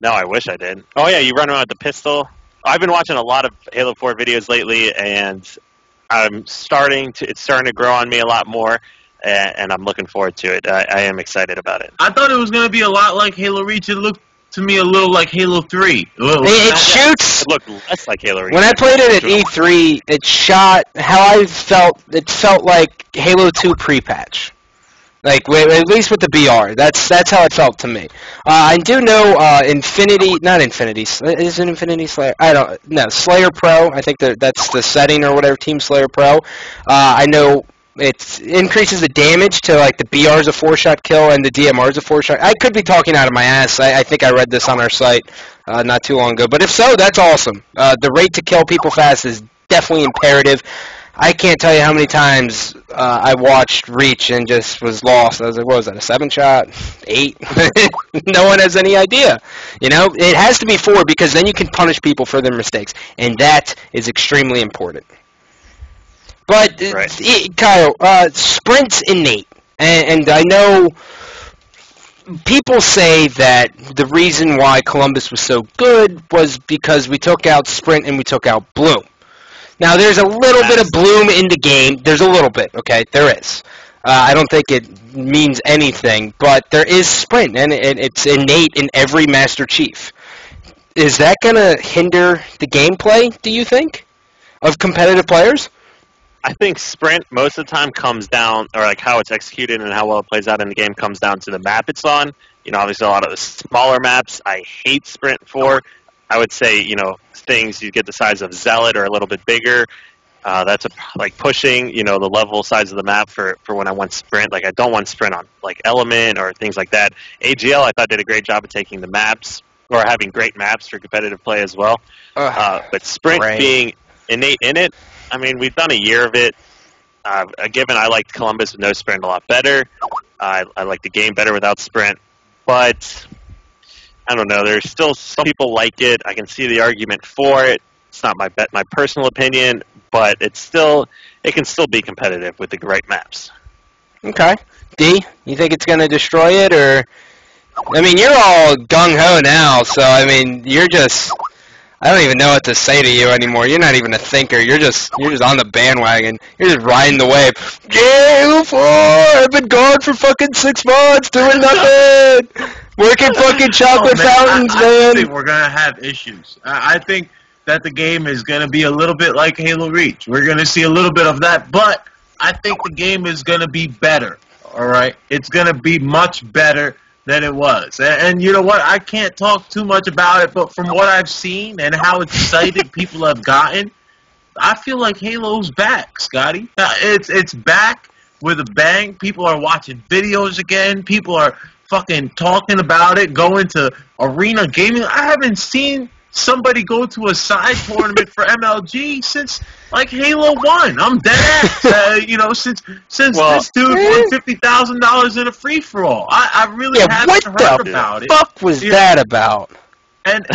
No, I wish I did. Oh yeah, you run around with the pistol. I've been watching a lot of Halo 4 videos lately, and it's starting to grow on me a lot more, and I'm looking forward to it. I am excited about it. I thought it was going to be a lot like Halo Reach. It looked to me a little like Halo 3. It shoots. It looked less like Halo Reach. When I played it at E3, it shot how I felt. It felt like Halo 2 pre-patch. Like, at least with the BR. That's how it felt to me. I do know not Infinity, is it Infinity Slayer? Slayer Pro. I think that's the setting or whatever, Team Slayer Pro. I know it increases the damage to, like, the BR is a 4-shot kill and the DMR is a 4-shot. I could be talking out of my ass. I think I read this on our site not too long ago. But if so, that's awesome. The rate to kill people fast is definitely imperative. I can't tell you how many times I watched Reach and just was lost. I was like, what was that, a 7-shot? 8? No one has any idea. It has to be 4 because then you can punish people for their mistakes, and that is extremely important. But, right. Kyle, sprint's innate, and I know people say that the reason why Columbus was so good was because we took out sprint and we took out bloom. Now, there's a little bit of bloom in the game. There's a little bit, okay? There is. I don't think it means anything, but there is sprint, and it's innate in every Master Chief. Is that going to hinder the gameplay, do you think, of competitive players? I think sprint most of the time comes down, or like how it's executed and how well it plays out in the game comes down to the map it's on. Obviously a lot of the smaller maps I hate sprint for. I would say, things you get the size of Zealot or a little bit bigger. That's like pushing, the level size of the map for when I want sprint. Like I don't want sprint on like Element or things like that. AGL I thought did a great job of taking the maps or having great maps for competitive play as well. But sprint being innate in it, I mean, we've done a year of it. Given I liked Columbus with no sprint a lot better. I like the game better without sprint, but I don't know. There's still some people like it. I can see the argument for it. It's not my personal opinion, but it can still be competitive with the right maps. Okay. D, you think it's going to destroy it, or? I mean, you're all gung-ho now, so, I mean, you're just, I don't even know what to say to you anymore. You're not even a thinker. You're just on the bandwagon. You're just riding the wave. Halo 4! I've been gone for fucking 6 months doing nothing! Working fucking chocolate fountains, man. I think we're going to have issues. I think that the game is going to be a little bit like Halo Reach. We're going to see a little bit of that, but I think the game is going to be better, all right? It's going to be much better than it was. And you know what? I can't talk too much about it, but from what I've seen and how excited people have gotten, I feel like Halo's back, Scotty. It's back with a bang. People are watching videos again. People are fucking talking about it, going to arena gaming. I haven't seen somebody go to a side tournament for MLG since like Halo 1. I'm dead ass. Since this dude won $50,000 in a free for all. I really haven't heard about it. What the fuck was that about? And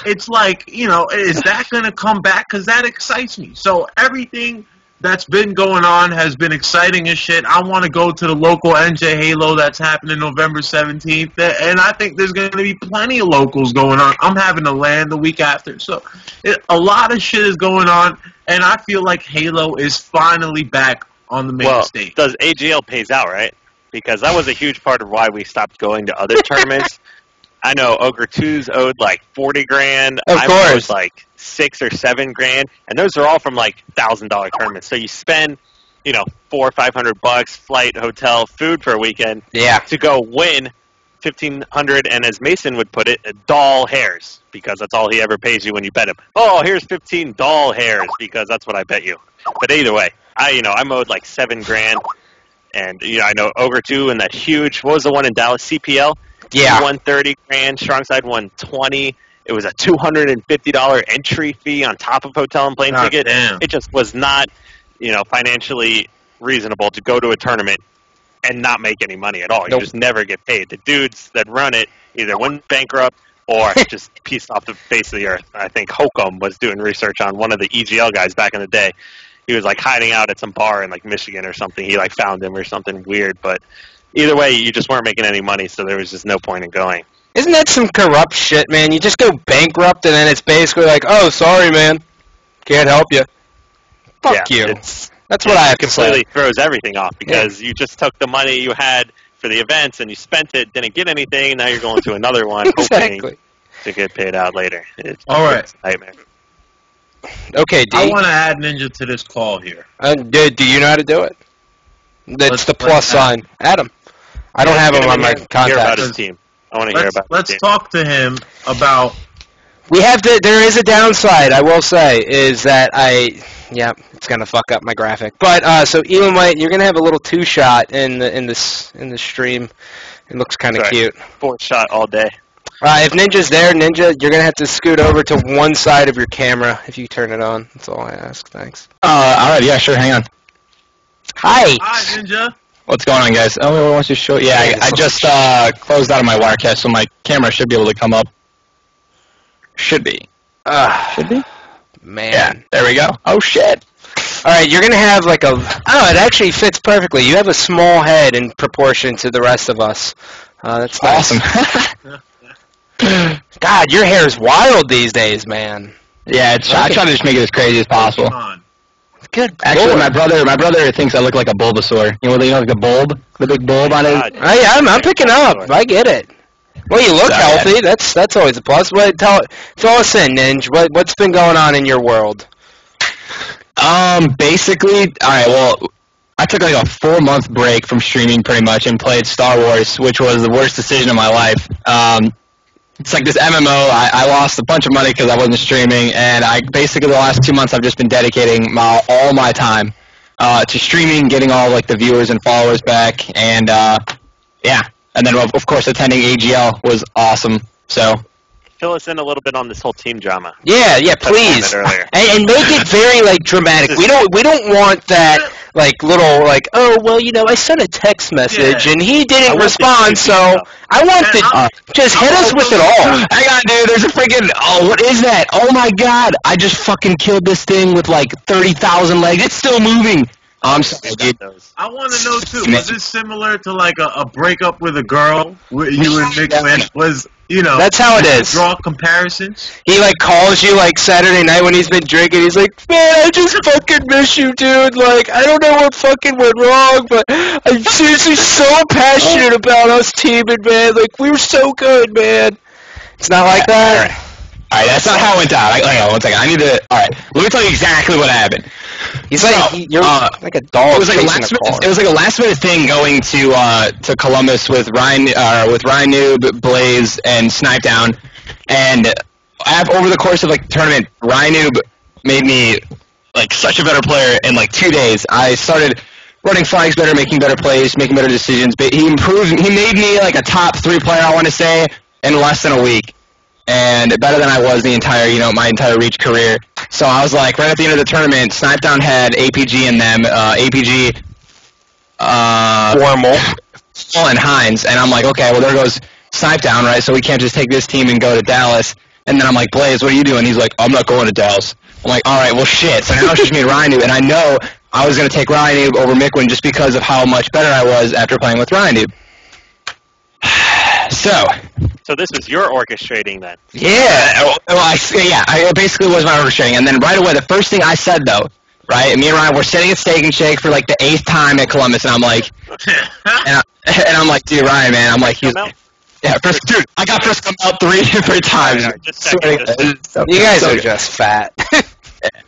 it's like, is that going to come back? Because that excites me. So everything that's been going on has been exciting as shit. I want to go to the local NJ Halo that's happening November 17th, and I think there's going to be plenty of locals going on. I'm having to land the week after, so a lot of shit is going on, and I feel like Halo is finally back on the main stage. Does AGL pays out, right? Because that was a huge part of why we stopped going to other tournaments. I know Ogre 2's owed like $40,000. Of course. I was like $6,000 or $7,000, and those are all from like $1,000 tournaments. So you spend, $400 or $500, flight, hotel, food for a weekend, to go win 1,500, and as Mason would put it, doll hairs, because that's all he ever pays you when you bet him. Oh, here's 15 doll hairs, because that's what I bet you. But either way, I mowed like $7,000, and I know Ogre 2 and that huge. What was the one in Dallas? CPL. Yeah. He won $30,000. Strong Side won $20,000. It was a $250 entry fee on top of hotel and plane ticket. Damn. It just was not, financially reasonable to go to a tournament and not make any money at all. Nope. You just never get paid. The dudes that run it either went bankrupt or just pieced off the face of the earth. I think Holcomb was doing research on one of the EGL guys back in the day. He was like hiding out at some bar in like Michigan or something. He like found him or something weird. But either way, you just weren't making any money, so there was just no point in going. Isn't that some corrupt shit, man? You just go bankrupt and then it's basically like, oh, sorry, man. Can't help you. Fuck you. That's what I have to say. It completely throws everything off because you just took the money you had for the events and you spent it, didn't get anything, and now you're going to another one hoping to get paid out later. It's a nightmare. Okay, D. I want to add Ninja to this call here. Do you know how to do it? That's the plus sign. Adam. I don't have him on my contacts. Hear about his team. I want to hear about Let's talk to him about... There is a downside, I will say, is that it's gonna fuck up my graphic. But so Elamite, you're gonna have a little 2-shot in the stream. It looks kind of cute. 4-shot all day. If Ninja's there, Ninja, you're gonna have to scoot over to one side of your camera if you turn it on. That's all I ask. Thanks. All right, yeah, sure. Hang on. Hi. Hi, Ninja. What's going on, guys? Oh, wants to show. Yeah, I just closed out of my Wirecast, so my camera should be able to come up. Should be. Should be? Man. Yeah, there we go. Oh, shit. All right, you're going to have like it actually fits perfectly. You have a small head in proportion to the rest of us. That's nice. Awesome. God, your hair is wild these days, man. Yeah, I try to just make it as crazy as possible. Good. Actually, Lord. my brother thinks I look like a Bulbasaur. Like the bulb? The big bulb on it? I'm picking up. I get it. Well, you look healthy. That's always a plus. Fill us in, Ninja. What's been going on in your world? Basically, all right, well, I took like a 4-month break from streaming pretty much and played Star Wars, which was the worst decision of my life. It's like this MMO. I lost a bunch of money because I wasn't streaming, and basically the last 2 months I've just been dedicating all my time to streaming, getting all like the viewers and followers back, and and then of course attending AGL was awesome. So fill us in a little bit on this whole team drama. Yeah, please, and make it very like dramatic. We don't want that like little like, oh well, I sent a text message and he didn't respond, so I want to just hit us with it all. Hang on, dude. There's a freaking what is that? Oh my god! I just fucking killed this thing with like 30,000 legs. It's still moving. I'm sorry, dude. I want to know too. Was this similar to like a breakup with a girl? Where you and Nick was That's how it is. Draw comparisons. He like calls you like Saturday night when he's been drinking. He's like, man, I just fucking miss you, dude. Like, I don't know what fucking went wrong, but I'm seriously so passionate about us teaming, man. Like, we were so good, man. It's not like that. All right, that's not how it went down. Hang on, 1 second. I need to. All right, let me tell you exactly what happened. He's you're like a dog. It was like a last minute thing going to Columbus with Ryan Noob, Blaze, and Snipe Down, and over the course of like the tournament, Ryan Noob made me like such a better player in like 2 days. I started running flags better, making better plays, making better decisions. But he made me like a top 3 player, I want to say, in less than a week. And better than I was my entire Reach career. So I was like, right at the end of the tournament, Snipe Down had APG in them, APG, Formal, and Hines, and I'm like, okay, well there goes Snipe Down, right? So we can't just take this team and go to Dallas. And then I'm like, Blaze, what are you doing? He's like, I'm not going to Dallas. I'm like, all right, well shit. So now it's just me and Ryan Noob, and I know I was going to take Ryan Noob over Mickwin just because of how much better I was after playing with Ryan Noob. So this was your orchestrating then? Yeah. Well, I basically was my orchestrating. And then right away, the first thing I said, though, right, me and Ryan were sitting at Steak and Shake for like the 8th time at Columbus, and I'm like, and I'm like, dude, Ryan, man, I'm like, dude, I got first come out 3 different times. You guys are just fat.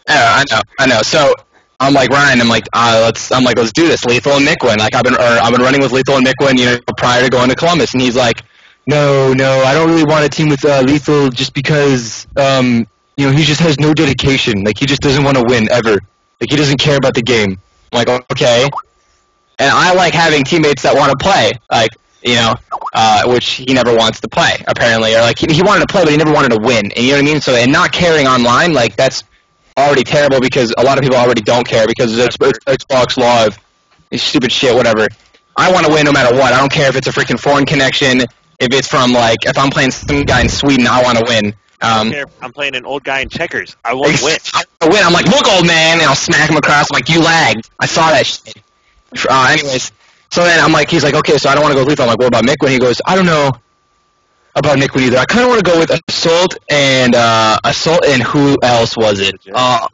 I know. So I'm like, Ryan, let's do this, Lethal and Mickwin. Like I've been running with Lethal and Mickwin, prior to going to Columbus, and he's like, no, I don't really want a team with Lethal just because, he just has no dedication. Like, he just doesn't want to win, ever. Like, he doesn't care about the game. I'm like, okay. And I like having teammates that want to play, like, which he never wants to play, apparently. Or, like, he wanted to play, but he never wanted to win. And you know what I mean? So, and not caring online, like, that's already terrible because a lot of people already don't care because it's Xbox law of stupid shit, whatever. I want to win no matter what. I don't care if it's a freaking foreign connection, if it's from, like, if I'm playing some guy in Sweden, I want to win. I don't care if I'm playing an old guy in checkers. I want to win. I want to win. I'm like, look, old man, and I'll smack him across. I'm like, you lagged. I saw that shit. Anyways, so then I'm like, he's like, okay, so I don't want to go lethal. I'm like, what about Mickwin? He goes, I don't know about Mickwin either. I kind of want to go with Assault and who else was it? Yeah,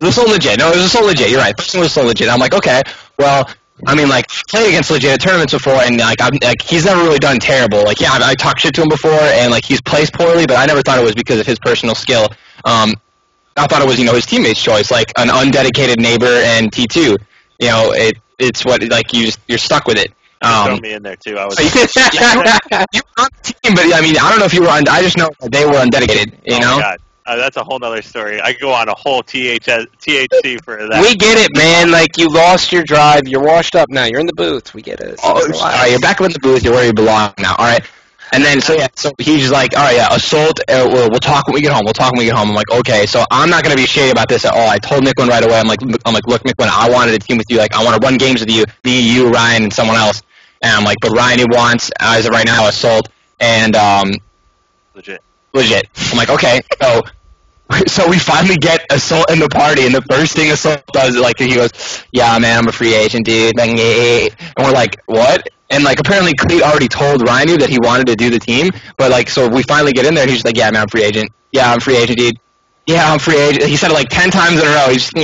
Assault legit. No, it was Assault legit. You're right. First one was Assault legit. I'm like, okay, well, I mean, like, played against legit at tournaments before, and like, he's never really done terrible. Like, yeah, I talked shit to him before, and like, he's plays poorly, but I never thought it was because of his personal skill. I thought it was, his teammate's choice, like an undedicated neighbor and T2. It's what, like, you're stuck with it. Throw me in there too. I was. You were on the team, but I mean, I don't know if you were on. I just know that they were undedicated. You know. My God. That's a whole nother story. I could go on a whole THC for that. We get it, man. Like, you lost your drive. You're washed up now. You're in the booth. We get it. All right, you're back up in the booth. You're where you belong now. All right. And then, so he's like, all right, yeah, Assault, we'll talk when we get home. I'm like, okay, so I'm not going to be shady about this at all. I told Mickwin right away. I'm like, look, Mickwin, I wanted a team with you. Like, I want to run games with you, me, you, Ryan, and someone else. And I'm like, but Ryan, he wants, as of right now, Assault and, Legit. I'm like, okay, so we finally get Assault in the party, and the first thing Assault does is, like, he goes, yeah, man, I'm a free agent, dude. And we're like, what? And, like, apparently Cleet already told Ryan that he wanted to do the team, but, like, so we finally get in there, and he's just like, yeah, man, I'm free agent. Yeah, I'm free agent, dude. Yeah, I'm free agent. He said it, like, 10 times in a row. He's just,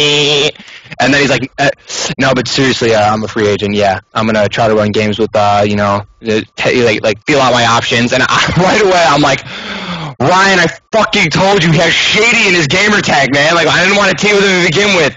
and then he's like, no, but seriously, I'm a free agent, yeah. I'm going to try to run games with, like, feel out my options. And right away, I'm like, Ryan, I fucking told you he has Shady in his gamer tag, man. Like, I didn't want to team with him to begin with.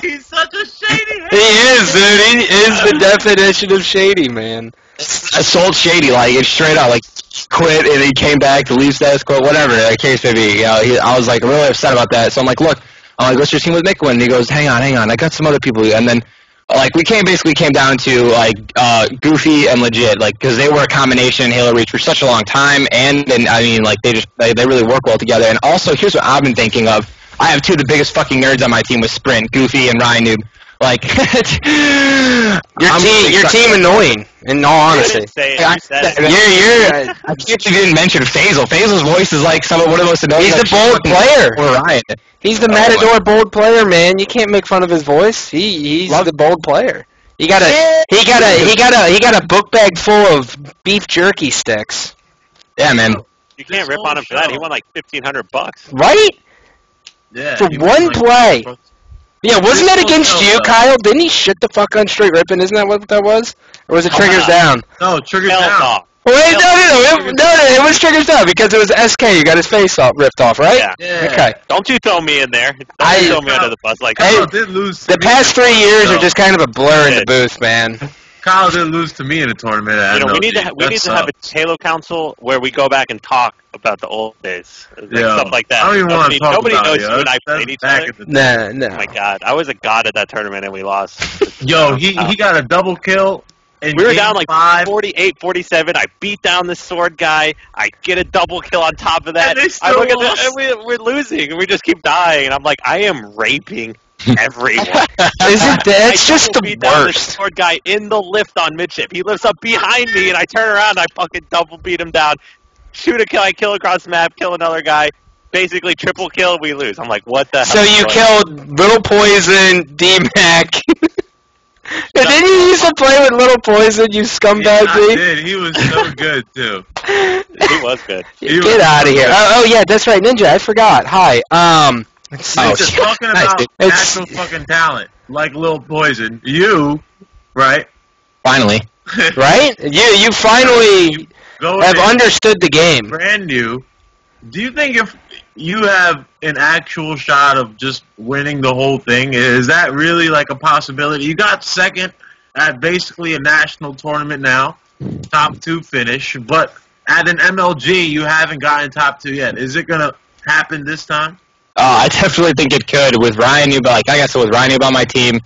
He's such a shady. He is, dude. He is the definition of shady, man. Assault Shady, like, it's straight up, like, quit, and he came back to leave status quo, whatever the case may be. I was, like, really upset about that. So I'm like, look, what's your team with Mickwin? And he goes, hang on, I got some other people. And then, like, we basically came down to, like, Goofy and Legit, like, because they were a combination in Halo Reach for such a long time, and I mean, like, they really work well together. And also, here's what I've been thinking of. I have two of the biggest fucking nerds on my team with Sprint, Goofy and Ryan Noob. Like, your team annoying, in all honesty. I can't believe you didn't mention Faisal. Faisal's voice is like one of the most annoying. He's the bold player. Ryan. He's the Matador bold player, man. You can't make fun of his voice. He's the bold player. He got a book bag full of beef jerky sticks. Yeah, man. You can't rip on him for that. He won like $1,500. Right? Yeah. For one play. Yeah, wasn't that against you, Kyle? Didn't he shit the fuck on straight ripping? Isn't that what that was? Or was it triggers down? No, triggers down. Wait, no, it was triggers down because it was SK. You got his face ripped off, right? Yeah. Okay. Don't you throw me in there. Don't you throw me under the bus like that. Kyle did lose. The past 3 years are just kind of a blur in the booth, man. Kyle did lose to me in a tournament. We need to have a Halo Council where we go back and talk about the old days, stuff like that. I don't even want to talk nobody about knows it. you and I played each other. No. Oh my God, I was a god at that tournament and we lost. Yo, he got a double kill. We were down like 48, 47. I beat down the sword guy. I get a double kill on top of that. I look at this, and we're losing, and we just keep dying. And I'm like, I am raping everyone. It's just the beat down worst. The sword guy in the lift on midship. He lifts up behind me, and I turn around, and I fucking double beat him down. Shoot a kill, I kill across the map, kill another guy. Basically, triple kill, we lose. I'm like, what the hell? So you killed Little Poison, DMAQ. And then you used to play with Little Poison, you scumbag, yeah, I did. He was so good, too. He was good. Get out of here. Oh, yeah, that's right, Ninja. I forgot. Hi. Just talking about actual fucking talent, like Lil Poison. You, right? Finally. Right? You finally have understood the game. Brand new. Do you think if you have an actual shot of just winning the whole thing, is that really like a possibility? You got second at basically a national tournament now. top 2 finish, but at an MLG, you haven't gotten top 2 yet. Is it going to happen this time? I definitely think it could with Ryan Newb. Like I guess with Ryan Newb on my team,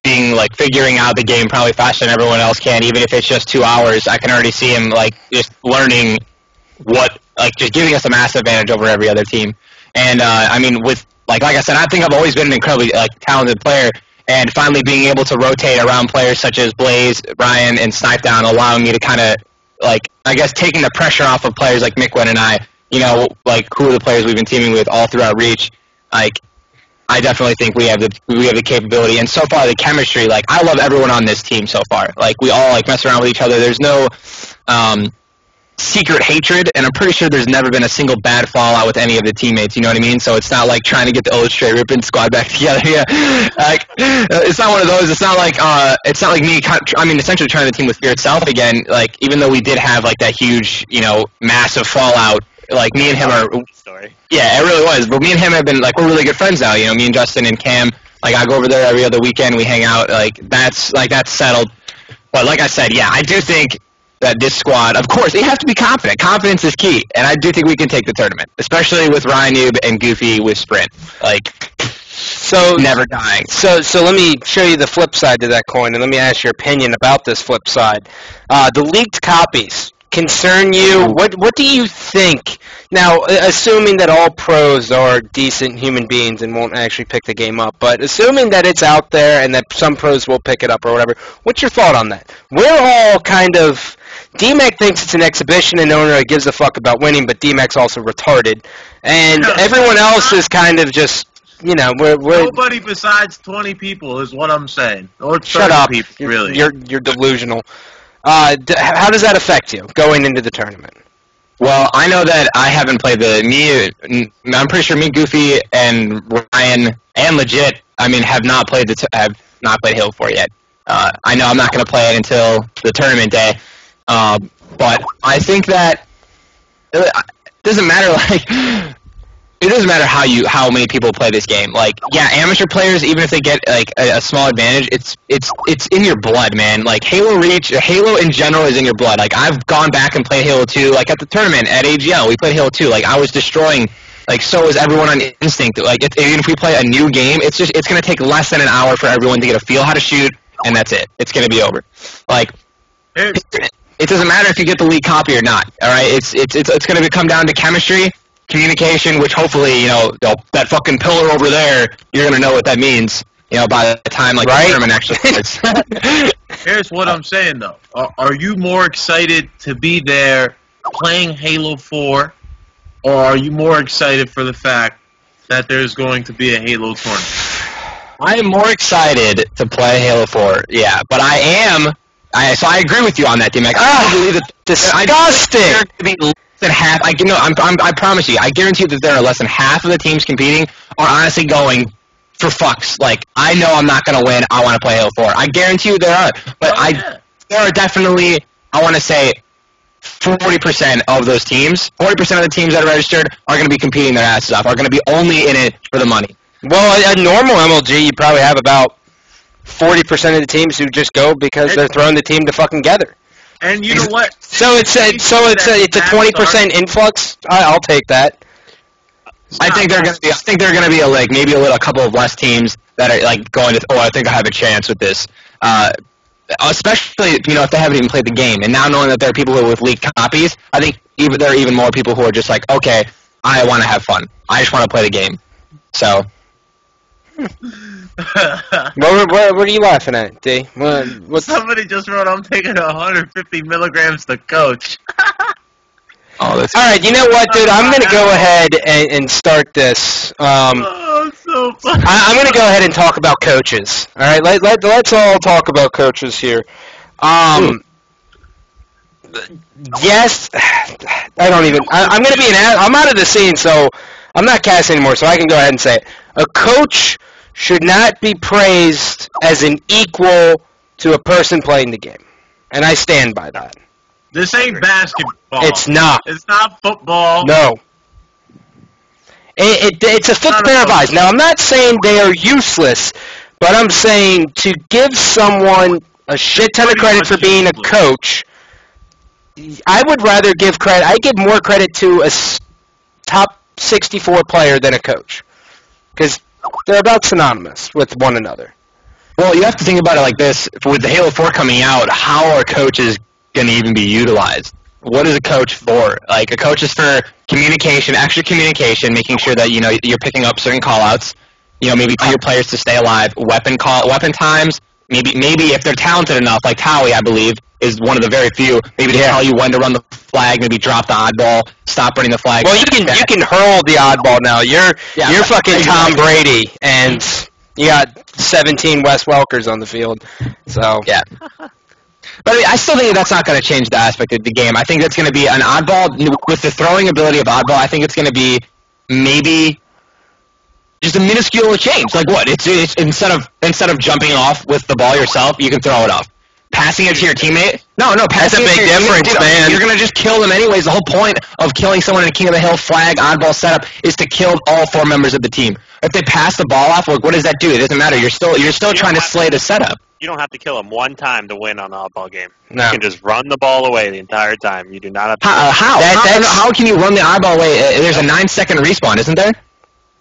being like figuring out the game probably faster than everyone else can. Even if it's just 2 hours, I can already see him like just learning just giving us a massive advantage over every other team. And with like I said, I think I've always been an incredibly talented player. And finally being able to rotate around players such as Blaze, Ryan, and Snipedown, allowing me to kind of taking the pressure off of players like Miquin and I. Who are the players we've been teaming with all throughout Reach. I definitely think we have the capability, and so far the chemistry. I love everyone on this team so far. We all mess around with each other. There's no secret hatred, and I'm pretty sure there's never been a single bad fallout with any of the teammates. You know what I mean? So it's not like trying to get the illustrate ripping squad back together. Yeah, it's not one of those. It's not like me. Essentially trying to team with Fear itself again. Even though we did have that huge, massive fallout. Me and him are. Story. Yeah, it really was. But me and him have been we're really good friends now. Me and Justin and Cam. I go over there every other weekend. We hang out. That's settled. But like I said, yeah, I do think that this squad, of course, they have to be confident. Confidence is key, and I do think we can take the tournament, especially with Ryan Newb and Goofy with Sprint. So never dying. So let me show you the flip side to that coin, and let me ask your opinion about this flip side. The leaked copies concern you? What do you think? Now, assuming that all pros are decent human beings and won't actually pick the game up, but assuming that it's out there and that some pros will pick it up or whatever, what's your thought on that? We're all kind of... DMAQ thinks it's an exhibition and no one really gives a fuck about winning, but DMAQ's also retarded. And everyone else is kind of just... we're nobody besides 20 people is what I'm saying. Or 30 shut up. People, really. You're delusional. How does that affect you going into the tournament? Well, I know that I haven't played I'm pretty sure me, Goofy, and Ryan, and Legit, have not played Halo 4 yet. I know I'm not going to play it until the tournament day, but I think that it doesn't matter. It doesn't matter how many people play this game. Amateur players, even if they get a small advantage, it's in your blood, man. Halo Reach, Halo in general is in your blood. I've gone back and played Halo 2. At the tournament at AGL, we played Halo 2. I was destroying. So is everyone on Instinct. Even if we play a new game, it's gonna take less than an hour for everyone to get a feel how to shoot, and that's it. It's gonna be over. It doesn't matter if you get the league copy or not. All right, it's gonna come down to chemistry. Communication, which hopefully, that fucking pillar over there, you're going to know what that means, by the time, the tournament actually starts. Here's what I'm saying, though. Are you more excited to be there playing Halo 4, or are you more excited for the fact that there's going to be a Halo tournament? I am more excited to play Halo 4, yeah, but so I agree with you on that, D-Mac. I believe that disgusting! Than half, I promise you, I guarantee you that there are less than half of the teams competing are honestly going for fucks. I know I'm not going to win, I want to play Halo 4. I guarantee you there are, but there are definitely, I want to say, 40% of those teams, 40% of the teams that are registered are going to be competing their asses off, are going to be only in it for the money. Well, a normal MLG, you probably have about 40% of the teams who just go because they're throwing the team to fucking together. And you know what? So it's a 20% influx. I'll take that. I think they're gonna be maybe a couple of less teams that are going to. Oh, I think I have a chance with this. Especially if they haven't even played the game, and now knowing that there are people who are with leaked copies, I think there are even more people who are just okay, I want to have fun. I just want to play the game. So. What are you laughing at, D? Somebody just wrote, I'm taking 150 milligrams to coach. All right, you know what, dude? I'm going to go ahead and start this. So funny. I'm going to go ahead and talk about coaches. All right, let's all talk about coaches here. Yes, I'm going to be I'm out of the scene, so I'm not casting anymore, so I can go ahead and say it. A coach should not be praised as an equal to a person playing the game. And I stand by that. This ain't basketball. It's not. It's not football. No. It's a fifth pair of eyes. Now, I'm not saying they are useless, but I'm saying to give someone a shit ton of credit for being a coach. I would rather give credit. I give more credit to a top 64 player than a coach, because they're about synonymous with one another. Well, you have to think about it like this. With the Halo 4 coming out, how are coaches going to even be utilized? What is a coach for? Like, a coach is for communication, extra communication, making sure that, you're picking up certain call-outs, maybe tell your players to stay alive, weapon times, maybe if they're talented enough, like Towie, I believe, is one of the very few, maybe to tell you when to run the flag, maybe drop the oddball, stop running the flag. Well, you can hurl the oddball now. You're fucking Tom Brady, and you got 17 Wes Welkers on the field. So yeah. But I still think that's not going to change the aspect of the game. I think that's going to be an oddball with the throwing ability of oddball. I think it's going to be maybe just a minuscule change. Like what? It's instead of jumping off with the ball yourself, you can throw it off. Passing it to your teammate? No, passing that's a big difference, man. You're going to just kill them anyways. The whole point of killing someone in a King of the Hill flag oddball setup is to kill all 4 members of the team. If they pass the ball off, what does that do? It doesn't matter. You're still trying to slay the setup. You don't have to kill them one time to win on an oddball game. No. You can just run the ball away the entire time. You do not have to. How can you run the oddball away? There's a 9-second respawn, isn't there?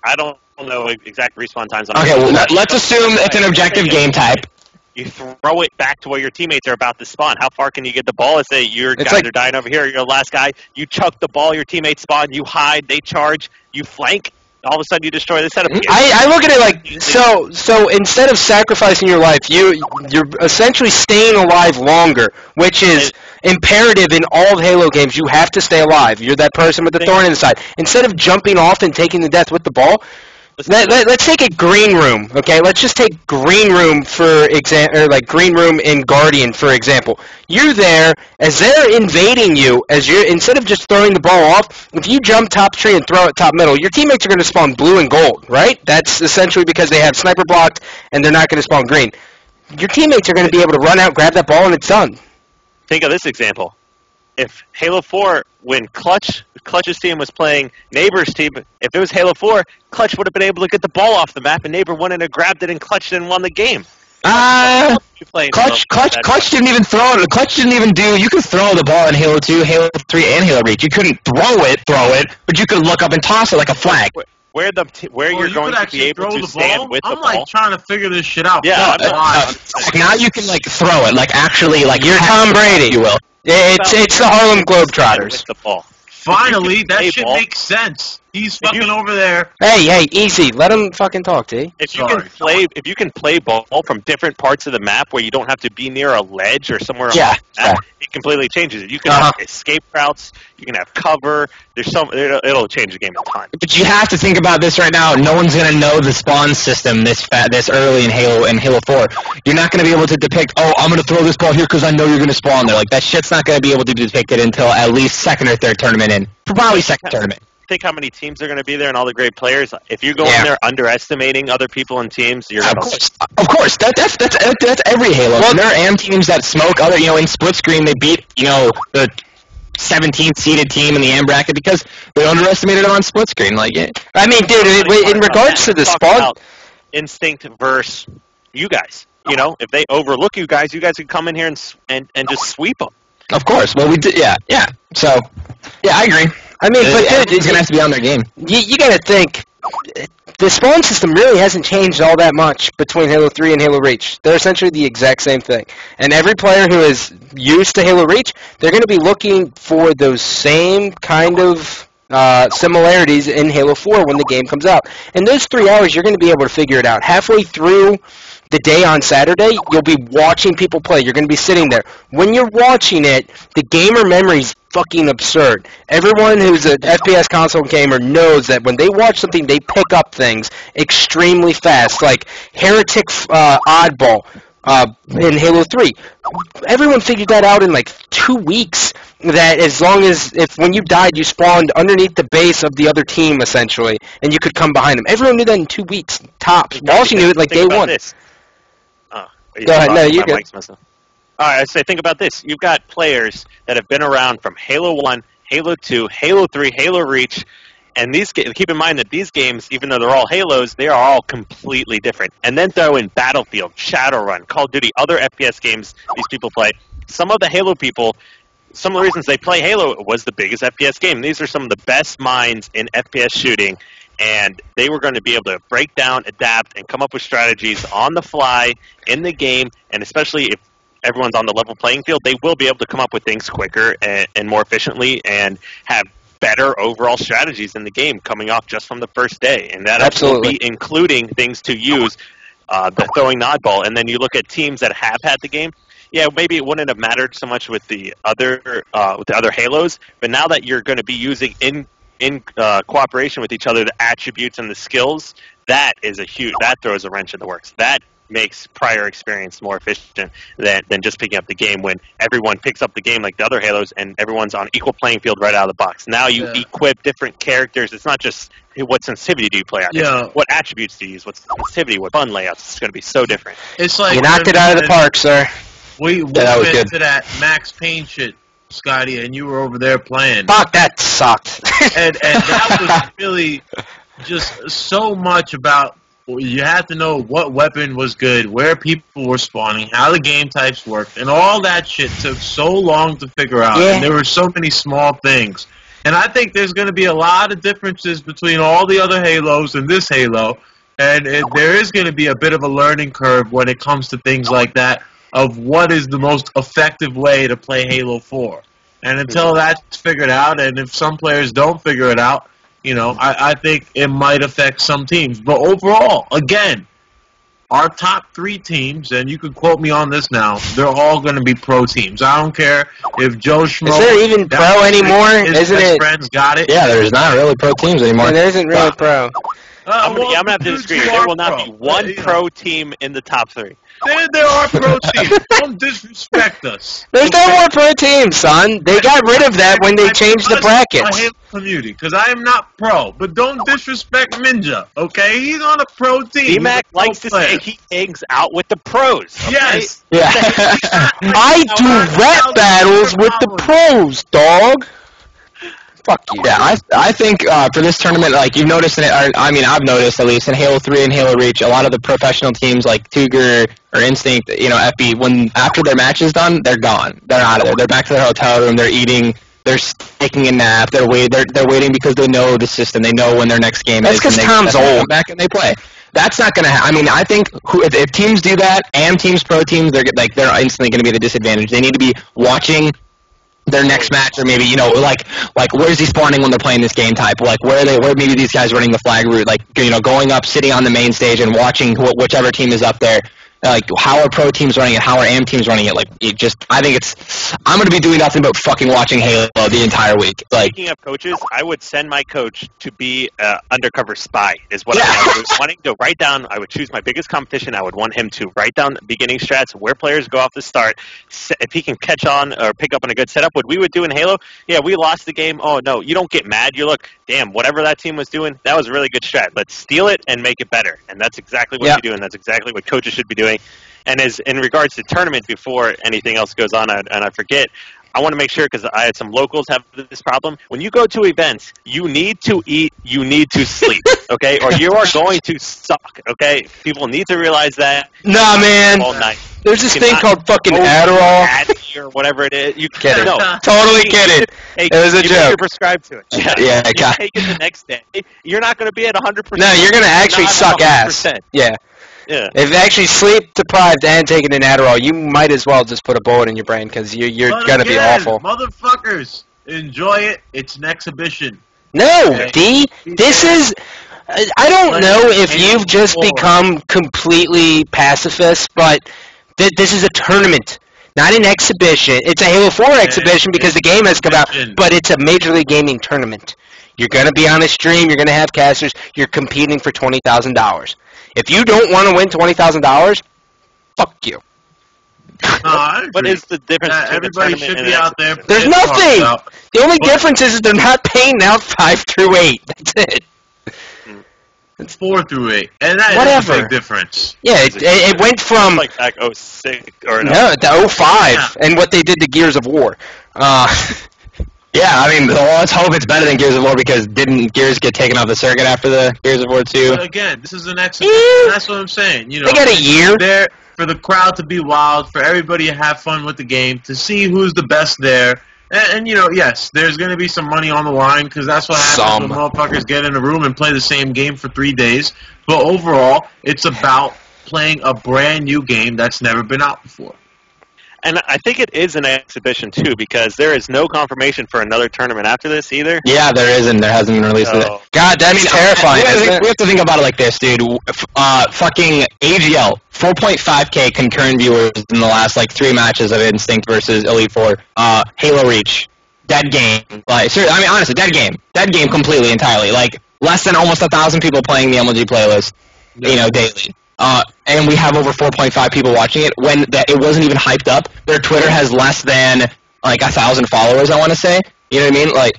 I don't know exact respawn times. Okay, well, let's assume it's an objective game type. You throw it back to where your teammates are about to spawn. How far can you get the ball? Let's say your guys are dying over here. You're the last guy. You chuck the ball. Your teammates spawn. You hide. They charge. You flank. All of a sudden, you destroy the setup. I look at it like so. Instead of sacrificing your life, you're essentially staying alive longer, which is imperative in all of Halo games. You have to stay alive. You're that person with the thorn in the side. Instead of jumping off and taking the death with the ball. Let's take a green room, okay? Let's just take green room green room in Guardian, for example. You're there as they're invading you. Instead of just throwing the ball off, if you jump top tree and throw it top middle, your teammates are going to spawn blue and gold, right? That's essentially because they have sniper blocked and they're not going to spawn green. Your teammates are going to be able to run out, grab that ball, and it's done. Think of this example. If Halo 4, when Clutch's team was playing Neighbor's team, if it was Halo 4, Clutch would have been able to get the ball off the map, and Neighbor went in and grabbed it, and Clutch then won the game. Clutch didn't even throw it. Clutch didn't even do. You could throw the ball in Halo 2, Halo 3, and Halo Reach. You couldn't throw it, but you could look up and toss it like a flag. Where you're going to be able to stand with the ball. I'm trying to figure this shit out. Yeah, now you can throw it actually you're Tom Brady. You will. It's the Harlem Globetrotters. With the ball. Finally, that shit makes sense. He's fucking over there. Hey, easy. Let him fucking talk, T. If you can play ball from different parts of the map where you don't have to be near a ledge or somewhere on the map, it completely changes it. You can have escape routes. You can have cover. It'll change the game a ton. But you have to think about this right now. No one's gonna know the spawn system this early in Halo 4. You're not gonna be able to depict. Oh, I'm gonna throw this ball here because I know you're gonna spawn there. Like that shit's not gonna be able to be depicted until at least second or third tournament in. Probably second tournament. Think how many teams are going to be there and all the great players. If you go in there underestimating other people and teams, you're going to. Of course, that's every Halo. Well, there are AM teams that smoke other. In split screen they beat the 17th seeded team in the AM bracket because they underestimated them on split screen. Like, I mean, dude, in regards to the spawn, instinct versus you guys. If they overlook you guys can come in here and just sweep them. Of course. Well, we did. Yeah. So, I agree. I mean, but dude, it's gonna have to be on their game. You gotta think, the spawn system really hasn't changed all that much between Halo 3 and Halo Reach. They're essentially the exact same thing. And every player who is used to Halo Reach, they're gonna be looking for those same kind of similarities in Halo 4 when the game comes out. In those 3 hours, you're gonna be able to figure it out. Halfway through the day on Saturday, you'll be watching people play. You're going to be sitting there. When you're watching it, the gamer memory is fucking absurd. Everyone who's an FPS console gamer knows that when they watch something, they pick up things extremely fast, like Heretic Oddball in Halo 3. Everyone figured that out in like 2 weeks, that when you died, you spawned underneath the base of the other team, essentially, and you could come behind them. Everyone knew that in 2 weeks, tops. Walsh knew it like day one. Go ahead. No, you good. All right, I say, think about this. You've got players that have been around from Halo 1, Halo 2, Halo 3, Halo Reach, And keep in mind that these games, even though they're all Halos, they are all completely different. And then throw in Battlefield, Shadowrun, Call of Duty, other FPS games these people play. Some of the Halo people, some of the reasons they play Halo was the biggest FPS game. These are some of the best minds in FPS shooting, and they were going to be able to break down, adapt, and come up with strategies on the fly in the game, and especially if everyone's on the level playing field, they will be able to come up with things quicker and more efficiently and have better overall strategies in the game coming off just from the first day. And that will be including things to use, the throwing the oddball. And then you look at teams that have had the game, yeah, maybe it wouldn't have mattered so much with the other Halos, but now that you're going to be using in cooperation with each other the attributes and the skills, that throws a wrench in the works. That makes prior experience more efficient than just picking up the game when everyone picks up the game like the other Halos and everyone's on equal playing field right out of the box. Now you equip different characters. It's not just what sensitivity do you play on. It's what attributes do you use, what sensitivity, what fun layouts. It's going to be so different. It's like you knocked it out of the park, sir. We went to that Max Payne shit, Scotty, and you were over there playing. Fuck, that sucked. and that was really just so much about. You had to know what weapon was good, where people were spawning, how the game types worked, and all that shit took so long to figure out. Yeah. And there were so many small things. And I think there's going to be a lot of differences between all the other Halos and this Halo. And there is going to be a bit of a learning curve when it comes to things like that, of what is the most effective way to play Halo 4. And until that's figured out, and if some players don't figure it out, you know, I think it might affect some teams. But overall, again, our top 3 teams, and you can quote me on this now, they're all going to be pro teams. I don't care if Joe Schmo... Is there even pro anymore? Isn't it? Friends got it. Yeah, there's not really pro teams anymore. Yeah, there isn't really pro. I'm going to have to disagree. There will not be one pro team in the top 3. There are pro teams. Don't disrespect us. There's no more pro teams, son. They got rid of that when they changed the brackets. I hate the community because I am not pro, but don't disrespect Ninja. Okay, he's on a pro team. DMAQ likes to say he hangs out with the pros. Okay? Yes. Yeah. I do rap battles with the pros, dog. Fuck you. Yeah, I think for this tournament, like you've noticed, I've noticed at least in Halo 3 and Halo Reach, a lot of the professional teams like Tuger or Instinct, you know, Epi, after their match is done, they're gone. They're out of there. They're back to their hotel room. They're eating. They're taking a nap. They're waiting because they know the system. They know when their next game is. That's because Tom's old. Come back and they play. That's not gonna happen. I mean, I think if teams do that, AM teams, pro teams, they're instantly gonna be at a disadvantage. They need to be watching their next match, or maybe, you know, like where's he spawning when they're playing this game type? Like where maybe these guys running the flag route, like, you know, going up, sitting on the main stage and watching whichever team is up there. Like, how are pro teams running it? How are AM teams running it? Like, I'm going to be doing nothing but fucking watching Halo the entire week. Like, speaking of coaches, I would send my coach to be an undercover spy, is what I was wanting to write down. I would choose my biggest competition. I would want him to write down beginning strats, where players go off the start. If he can catch on or pick up on a good setup, what we would do in Halo, yeah, we lost the game. Oh, no, you don't get mad. You look, damn, whatever that team was doing, that was a really good strat. Let's steal it and make it better. And that's exactly what we do, and that's exactly what coaches should be doing. And as in regards to tournament, before anything else goes on, and I forget, I want to make sure, because I had some locals have this problem. When you go to events, you need to eat, you need to sleep, okay? Or you are going to suck, okay? People need to realize that. Nah, man. All night. There's this thing called fucking Adderall. Or whatever it is. You get it. No. Totally get it. It was a joke. You're prescribed to it. Yeah, you take it the next day. You're not going to be at 100%. No, you're going to actually suck ass. Yeah. Yeah. If actually sleep deprived and taking an Adderall, you might as well just put a bullet in your brain, because you're going to be awful. Motherfuckers, enjoy it. It's an exhibition. No, okay. This is... I don't know if you've just become completely pacifist, but this is a tournament, not an exhibition. It's a Halo 4 exhibition because the game has come out, but it's a Major League Gaming tournament. You're going to be on a stream. You're going to have casters. You're competing for $20,000. If you don't want to win $20,000, fuck you. What is the difference between everybody should be out there? There's nothing. The only difference is they're not paying out 5 through 8. That's it. It's 4 through 8, and that is a big difference. Yeah, it went from like back 06 or no to 05, and what they did to Gears of War. Yeah, Yeah, I mean, well, let's hope it's better than Gears of War because didn't Gears get taken off the circuit after the Gears of War 2? But again, this is an exhibition. That's what I'm saying. You know, They got a year. There for the crowd to be wild, for everybody to have fun with the game, to see who's the best there. And you know, yes, there's going to be some money on the line because that's what happens when motherfuckers get in a room and play the same game for 3 days. But overall, it's about playing a brand new game that's never been out before. And I think it is an exhibition, too, because there is no confirmation for another tournament after this, either. Yeah, there isn't. There hasn't been released. So, God, that's terrifying, isn't it? We have to think about it like this, dude. Fucking AGL, 4.5K concurrent viewers in the last, 3 matches of Instinct versus Elite Four. Halo Reach, dead game. Seriously, I mean, honestly, dead game. Dead game completely, entirely. Less than almost 1,000 people playing the MLG playlist, daily. And we have over 4.5 people watching it when it wasn't even hyped up. Their Twitter has less than 1,000 followers, I want to say. You know what I mean?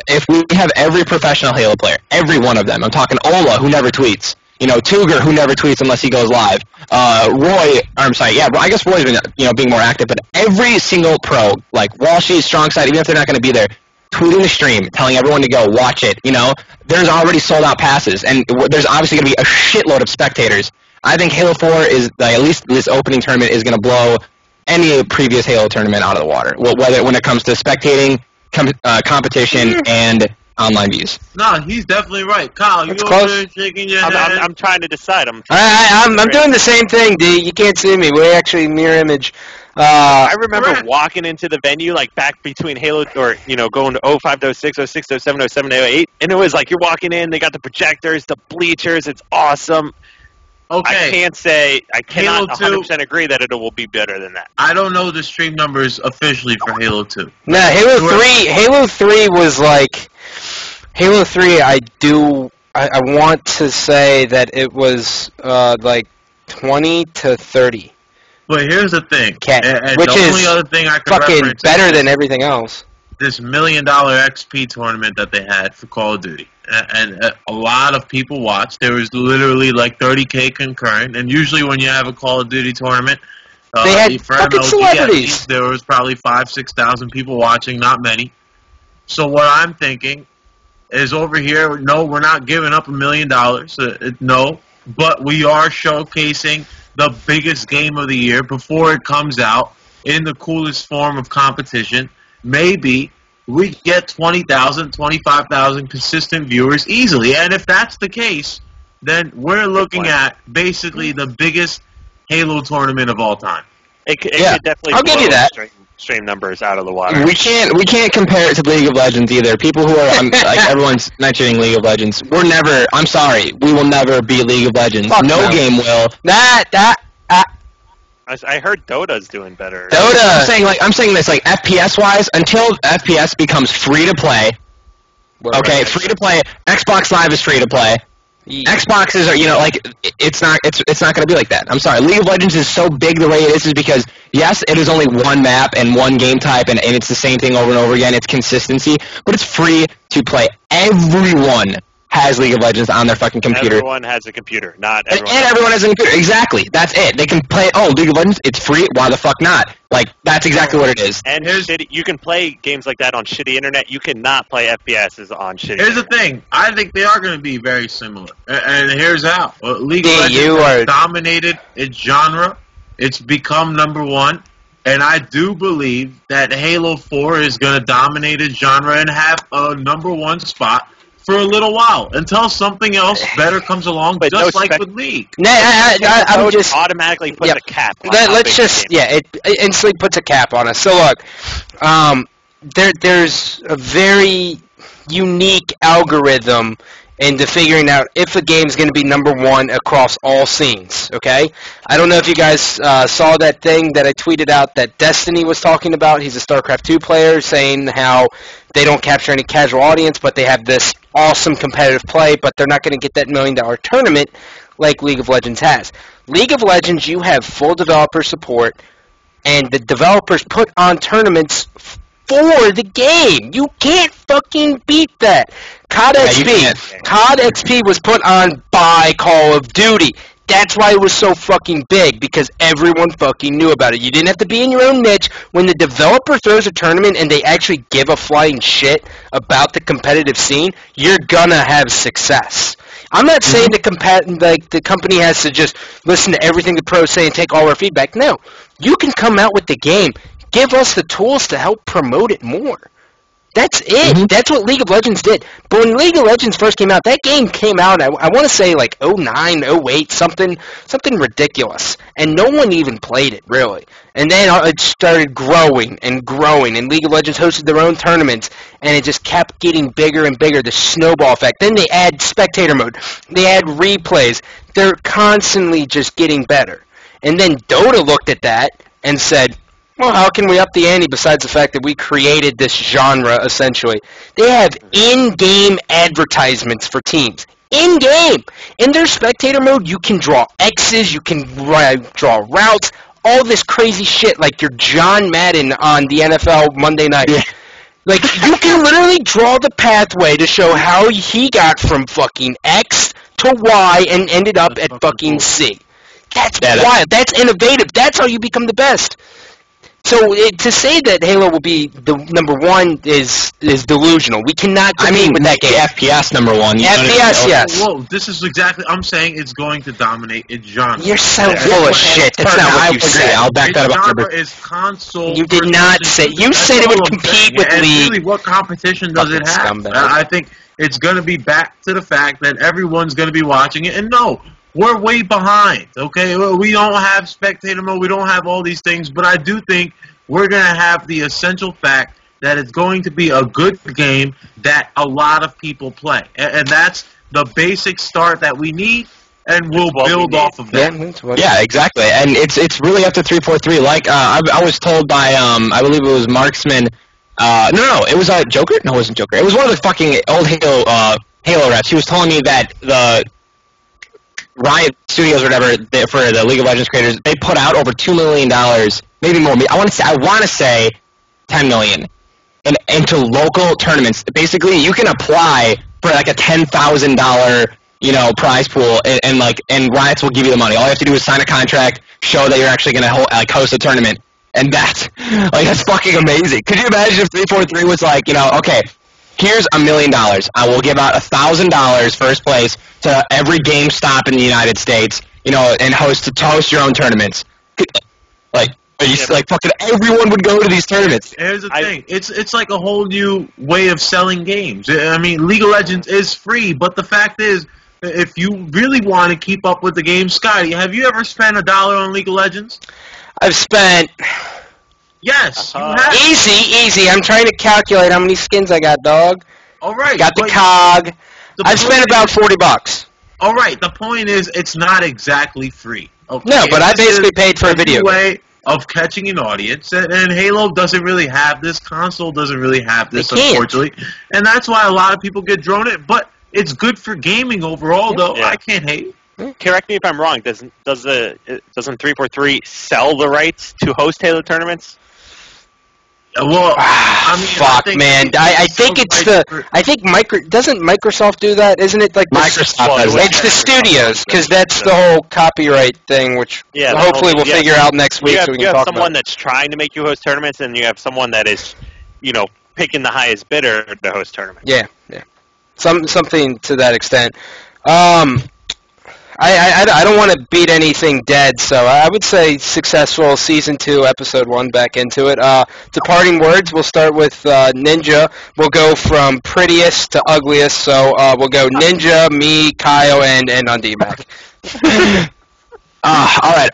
If we have every professional Halo player, every one of them, I'm talking Ola, who never tweets. Tuger, who never tweets unless he goes live. Roy, I guess Roy's been being more active, but every single pro, Walshy, Strong Side, even if they're not going to be there, tweeting the stream, telling everyone to go watch it. There's already sold out passes, and there's obviously going to be a shitload of spectators. I think Halo 4 is, at least this opening tournament, is going to blow any previous Halo tournament out of the water, when it comes to spectating, competition, and online views. No, he's definitely right. Kyle, you over there shaking your head? I'm trying to decide. I'm doing the same thing, D. You can't see me. We're actually mirror image. I remember walking into the venue, back between Halo, or, going to 05 to 06, 06 to 07, 07 to 08, and it was you're walking in, they got the projectors, the bleachers, it's awesome. Okay. I cannot 100% agree that it will be better than that. I don't know the stream numbers officially for Halo 2. No, Halo 3 was Halo 3, I want to say that it was 20 to 30. But here's the thing, and which the is only other thing I could fucking reference better than everything else. This $1 million XP tournament that they had for Call of Duty, and a lot of people watched. There was literally 30K concurrent, and usually when you have a Call of Duty tournament, they had for fucking MLG, celebrities. There was probably 5,000-6,000 people watching, not many. So what I'm thinking is over here, no, we're not giving up $1 million, no, but we are showcasing the biggest game of the year before it comes out in the coolest form of competition. Maybe we get 20,000, 25,000 consistent viewers easily. And if that's the case, then we're looking at basically the biggest Halo tournament of all time. It could definitely I'll give you that. Stream numbers out of the water. We can't compare it to League of Legends either. People who are everyone's mentioning League of Legends. I'm sorry, we will never beat League of Legends. No game will. I heard Dota's doing better. I'm saying this FPS wise, until FPS becomes free to play. Okay, free to play. Xbox Live is free to play. Xboxes are, it's not going to be like that. I'm sorry. League of Legends is so big the way it is because, yes, it is only one map and one game type, and it's the same thing over and over again. It's consistency, but it's free to play. Everyone has League of Legends on their fucking computer. Everyone has a computer, not everyone. And everyone has a computer. Exactly. That's it. They can play, League of Legends, it's free. Why the fuck not? That's exactly what it is. And you can play games like that on shitty internet. You cannot play FPSs on shitty Here's internet. the thing. I think they are going to be very similar. And here's how. League of Legends has dominated its genre. It's become #1. And I do believe that Halo 4 is going to dominate its genre and have a #1 spot for a little while until something else better comes along, but just like with League. I'm just automatically puts a cap. Let's just it instantly puts a cap on us. So look, there's a very unique algorithm into figuring out if a game's going to be #1 across all scenes, okay? I don't know if you guys saw that thing that I tweeted out that Destiny was talking about. He's a StarCraft 2 player saying how they don't capture any casual audience, but they have this awesome competitive play, but they're not going to get that $1 million tournament like League of Legends has. League of Legends, you have full developer support, and the developers put on tournaments for the game. You can't fucking beat that. COD XP was put on by Call of Duty. That's why it was so fucking big, because everyone fucking knew about it. You didn't have to be in your own niche. When the developer throws a tournament and they actually give a flying shit about the competitive scene, you're gonna have success. I'm not saying the company has to just listen to everything the pros say and take all our feedback. No. You can come out with the game. Give us the tools to help promote it more. That's it. Mhm. That's what League of Legends did. But when League of Legends first came out, that game came out, I want to say like 09, 08, something ridiculous. And no one even played it, really. And then it started growing and growing, and League of Legends hosted their own tournaments, and it just kept getting bigger and bigger, the snowball effect. Then they add spectator mode. They add replays. They're constantly just getting better. And then Dota looked at that and said, well, how can we up the ante besides the fact that we created this genre, essentially? They have in-game advertisements for teams. In-game! In their spectator mode, you can draw X's, you can draw routes, all this crazy shit like you're John Madden on the NFL Monday night. Yeah. Like, you can literally draw the pathway to show how he got from fucking X to Y and ended up at fucking C. That's wild. That's innovative. That's how you become the best. So to say that Halo will be the number one is delusional. We cannot compete with that game. FPS number one. FPS, yes. Whoa, this is exactly. I'm saying it's going to dominate its genre. You're so full of shit. That's not what you said. I'll back that up. Genre is console. You did not say. You said it would compete with League. Really, what competition does it have? I think it's going to be back to the fact that everyone's going to be watching it, and no. We're way behind, okay? We don't have spectator mode. We don't have all these things. But I do think we're going to have the essential fact that it's going to be a good game that a lot of people play. And that's the basic start that we need, and we'll build off of that. Yeah, exactly. And it's really up to 343. Like, I was told by, I believe it was Marksman. No, it was Joker? No, it wasn't Joker. It was one of the fucking old Halo reps. He was telling me that the Riot Studios or whatever, for the League of Legends creators, they put out over $2 million, maybe more. I want to say $10 million into local tournaments. Basically, you can apply for like a $10,000 prize pool, and Riots will give you the money. All you have to do is sign a contract, show that you're actually going to host a tournament, and that's fucking amazing. Could you imagine if 343 was like, okay, here's $1 million. I will give out $1,000 first place to every GameStop in the United States, and host your own tournaments. Fucking everyone would go to these tournaments. Here's the thing. It's like a whole new way of selling games. I mean, League of Legends is free, but the fact is, if you really want to keep up with the game, Scotty, have you ever spent $1 on League of Legends? I've spent... Yes, you have. Easy. I'm trying to calculate how many skins I got, dog. All right. Got the COG. I've spent about $40. All right. The point is, it's not exactly free. Okay? No, but I basically paid for a video way of catching an audience, and Halo doesn't really have this. Console doesn't really have this, unfortunately, and that's why a lot of people get drawn in. But it's good for gaming overall, though. Yeah. I can't hate. Correct me if I'm wrong. Doesn't 343 sell the rights to host Halo tournaments? Well, I mean, fuck, I think it's doesn't Microsoft do that? Isn't it like Microsoft does it? It's the studios, because that's the whole copyright thing, which hopefully we'll figure out next week. So we can talk about. You have someone that's trying to make you host tournaments, and you have someone that is, picking the highest bidder to host tournaments. Yeah. Something to that extent. I don't want to beat anything dead, so I would say successful Season 2, Episode 1, back into it. Departing words, we'll start with Ninja. We'll go from prettiest to ugliest, so we'll go Ninja, me, Kyle, and on DMAQ. All right,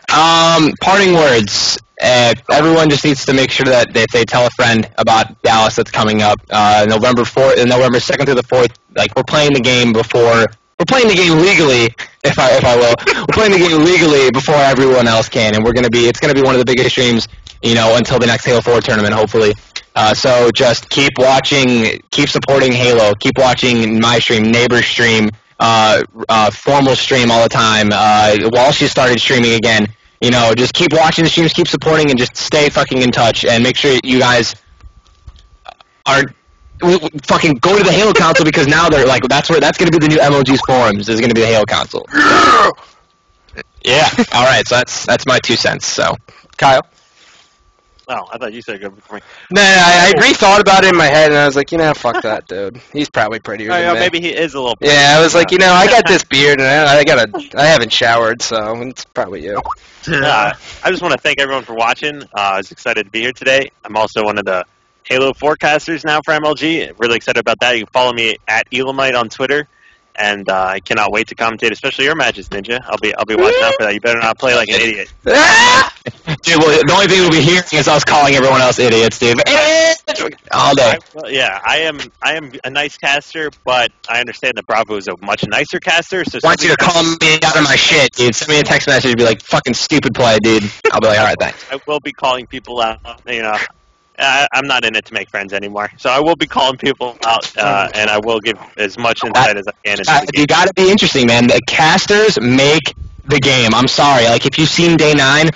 parting words. Everyone just needs to make sure that if they tell a friend about Dallas that's coming up, November 2nd through the 4th, we're playing the game before... We're playing the game legally, if I will. We're playing the game legally before everyone else can, and it's gonna be one of the biggest streams, until the next Halo 4 tournament, hopefully. So just keep watching, keep supporting Halo, keep watching my stream, neighbor's stream, formal stream all the time. While she started streaming again, just keep watching the streams, keep supporting, and just stay fucking in touch, and make sure you guys are. Fucking go to the Halo console, because now they're that's going to be the new MLG's forums. Is going to be the Halo console. Yeah. All right. So that's my 2 cents. So, Kyle? Oh, I thought you said go before me. No, I rethought about it in my head, and I was like, fuck that, dude. He's probably prettier than me. Maybe he is a little. Yeah, I was like, I got this beard, and I haven't showered, so it's probably you. I just want to thank everyone for watching. I was excited to be here today. I'm also one of the Halo forecasters now for MLG. Really excited about that. You can follow me at Elamite on Twitter. And I cannot wait to commentate, especially your matches, Ninja. I'll be watching out for that. You better not play like an idiot. dude, well, the only thing we'll be hearing is us calling everyone else idiots, dude. All day. I am a nice caster, but I understand that Bravo is a much nicer caster. So I want you to call me out of my shit, dude. Send me a text message and be like, fucking stupid play, dude. I'll be like, all right, thanks. I will be calling people out, I'm not in it to make friends anymore, so I will be calling people out, and I will give as much insight as I can into the game. You got to be interesting, man. The casters make the game. I'm sorry. Like, if you've seen Day 9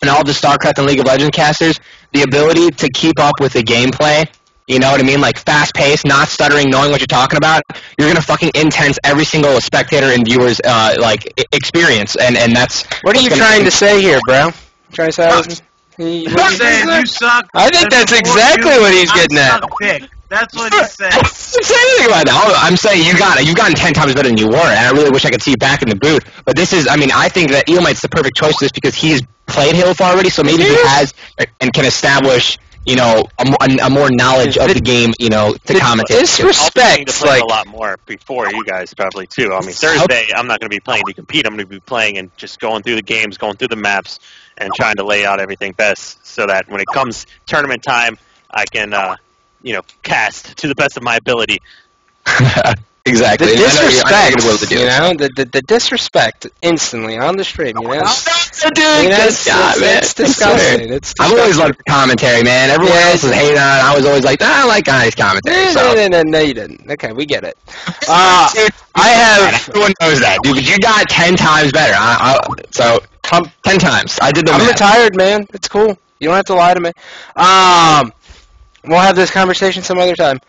and all the StarCraft and League of Legends casters, the ability to keep up with the gameplay, you know what I mean? Like, fast-paced, not stuttering, knowing what you're talking about, you're going to fucking intense every single spectator and viewer's, experience, and that's... What are you trying to say here, bro? Trying to say... He's saying you suck. I think that's exactly what he's getting at. That's what he said. I didn't say anything about that. I'm saying you've gotten 10 times better than you were, and I really wish I could see you back in the booth. But this is, I think that Elamite's the perfect choice for this because he's played Halo 4 already, so maybe he has and can establish, a more knowledge of the game, to commentate. Disrespect. I'll play a lot more before you guys probably too. I mean, Thursday I'm not going to be playing to compete. I'm going to be playing and just going through the games, going through the maps, and trying to lay out everything best so that when it comes tournament time, I can, cast to the best of my ability. Exactly. The disrespect, the disrespect instantly on the stream, Dude, it's disgusting. I've always loved commentary, man. Everyone else was hating on it. I was always like, I like Gandhi's commentary. No, you didn't. Okay, we get it. Everyone knows that, dude, but you got 10 times better. 10 times. I did the math. I'm retired, man. It's cool. You don't have to lie to me. We'll have this conversation some other time.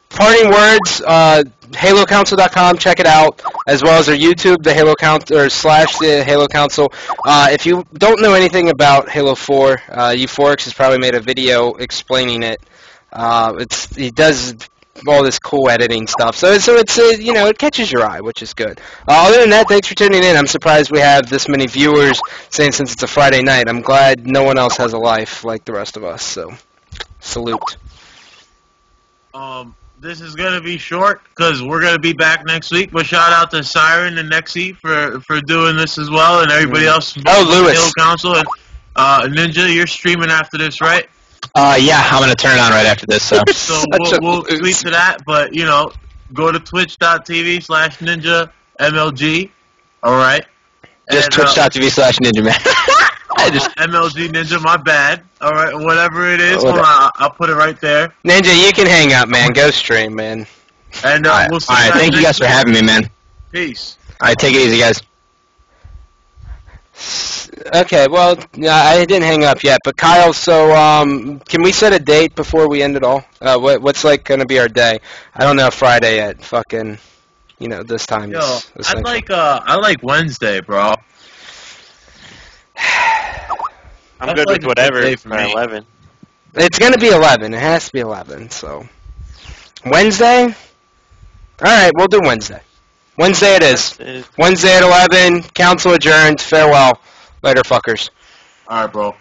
Parting words, HaloCouncil.com, check it out, as well as our YouTube, the Halo Council, or / the Halo Council. If you don't know anything about Halo 4, Euphorix has probably made a video explaining it. He does all this cool editing stuff, so it's it catches your eye, which is good. Other than that, thanks for tuning in. I'm surprised we have this many viewers, saying since it's a Friday night. I'm glad no one else has a life like the rest of us, so salute. This is going to be short because we're going to be back next week. But shout out to Siren and Nexi for doing this as well, and everybody else. Lewis. Halo Council and Ninja, you're streaming after this, right? Yeah, I'm going to turn it on right after this. So we'll tweet to that. But go to twitch.tv/Ninja MLG. All right. Just twitch.tv/Ninja Man. MLG Ninja, my bad. All right, whatever it is, I'll put it right there. Ninja, you can hang up, man. Go stream, man. And we'll see. All right, thank you guys for having me, man. Peace. All right, take it easy, guys. Okay, well, I didn't hang up yet, but Kyle, so can we set a date before we end it all? What's going to be our day? I don't know, Friday at fucking, this time. Yo, I like Wednesday, bro. I'm good with whatever for 11. It's going to be 11. It has to be 11, so. Wednesday? All right, we'll do Wednesday. Wednesday it is. Wednesday at 11. Council adjourned. Farewell. Later, fuckers. All right, bro.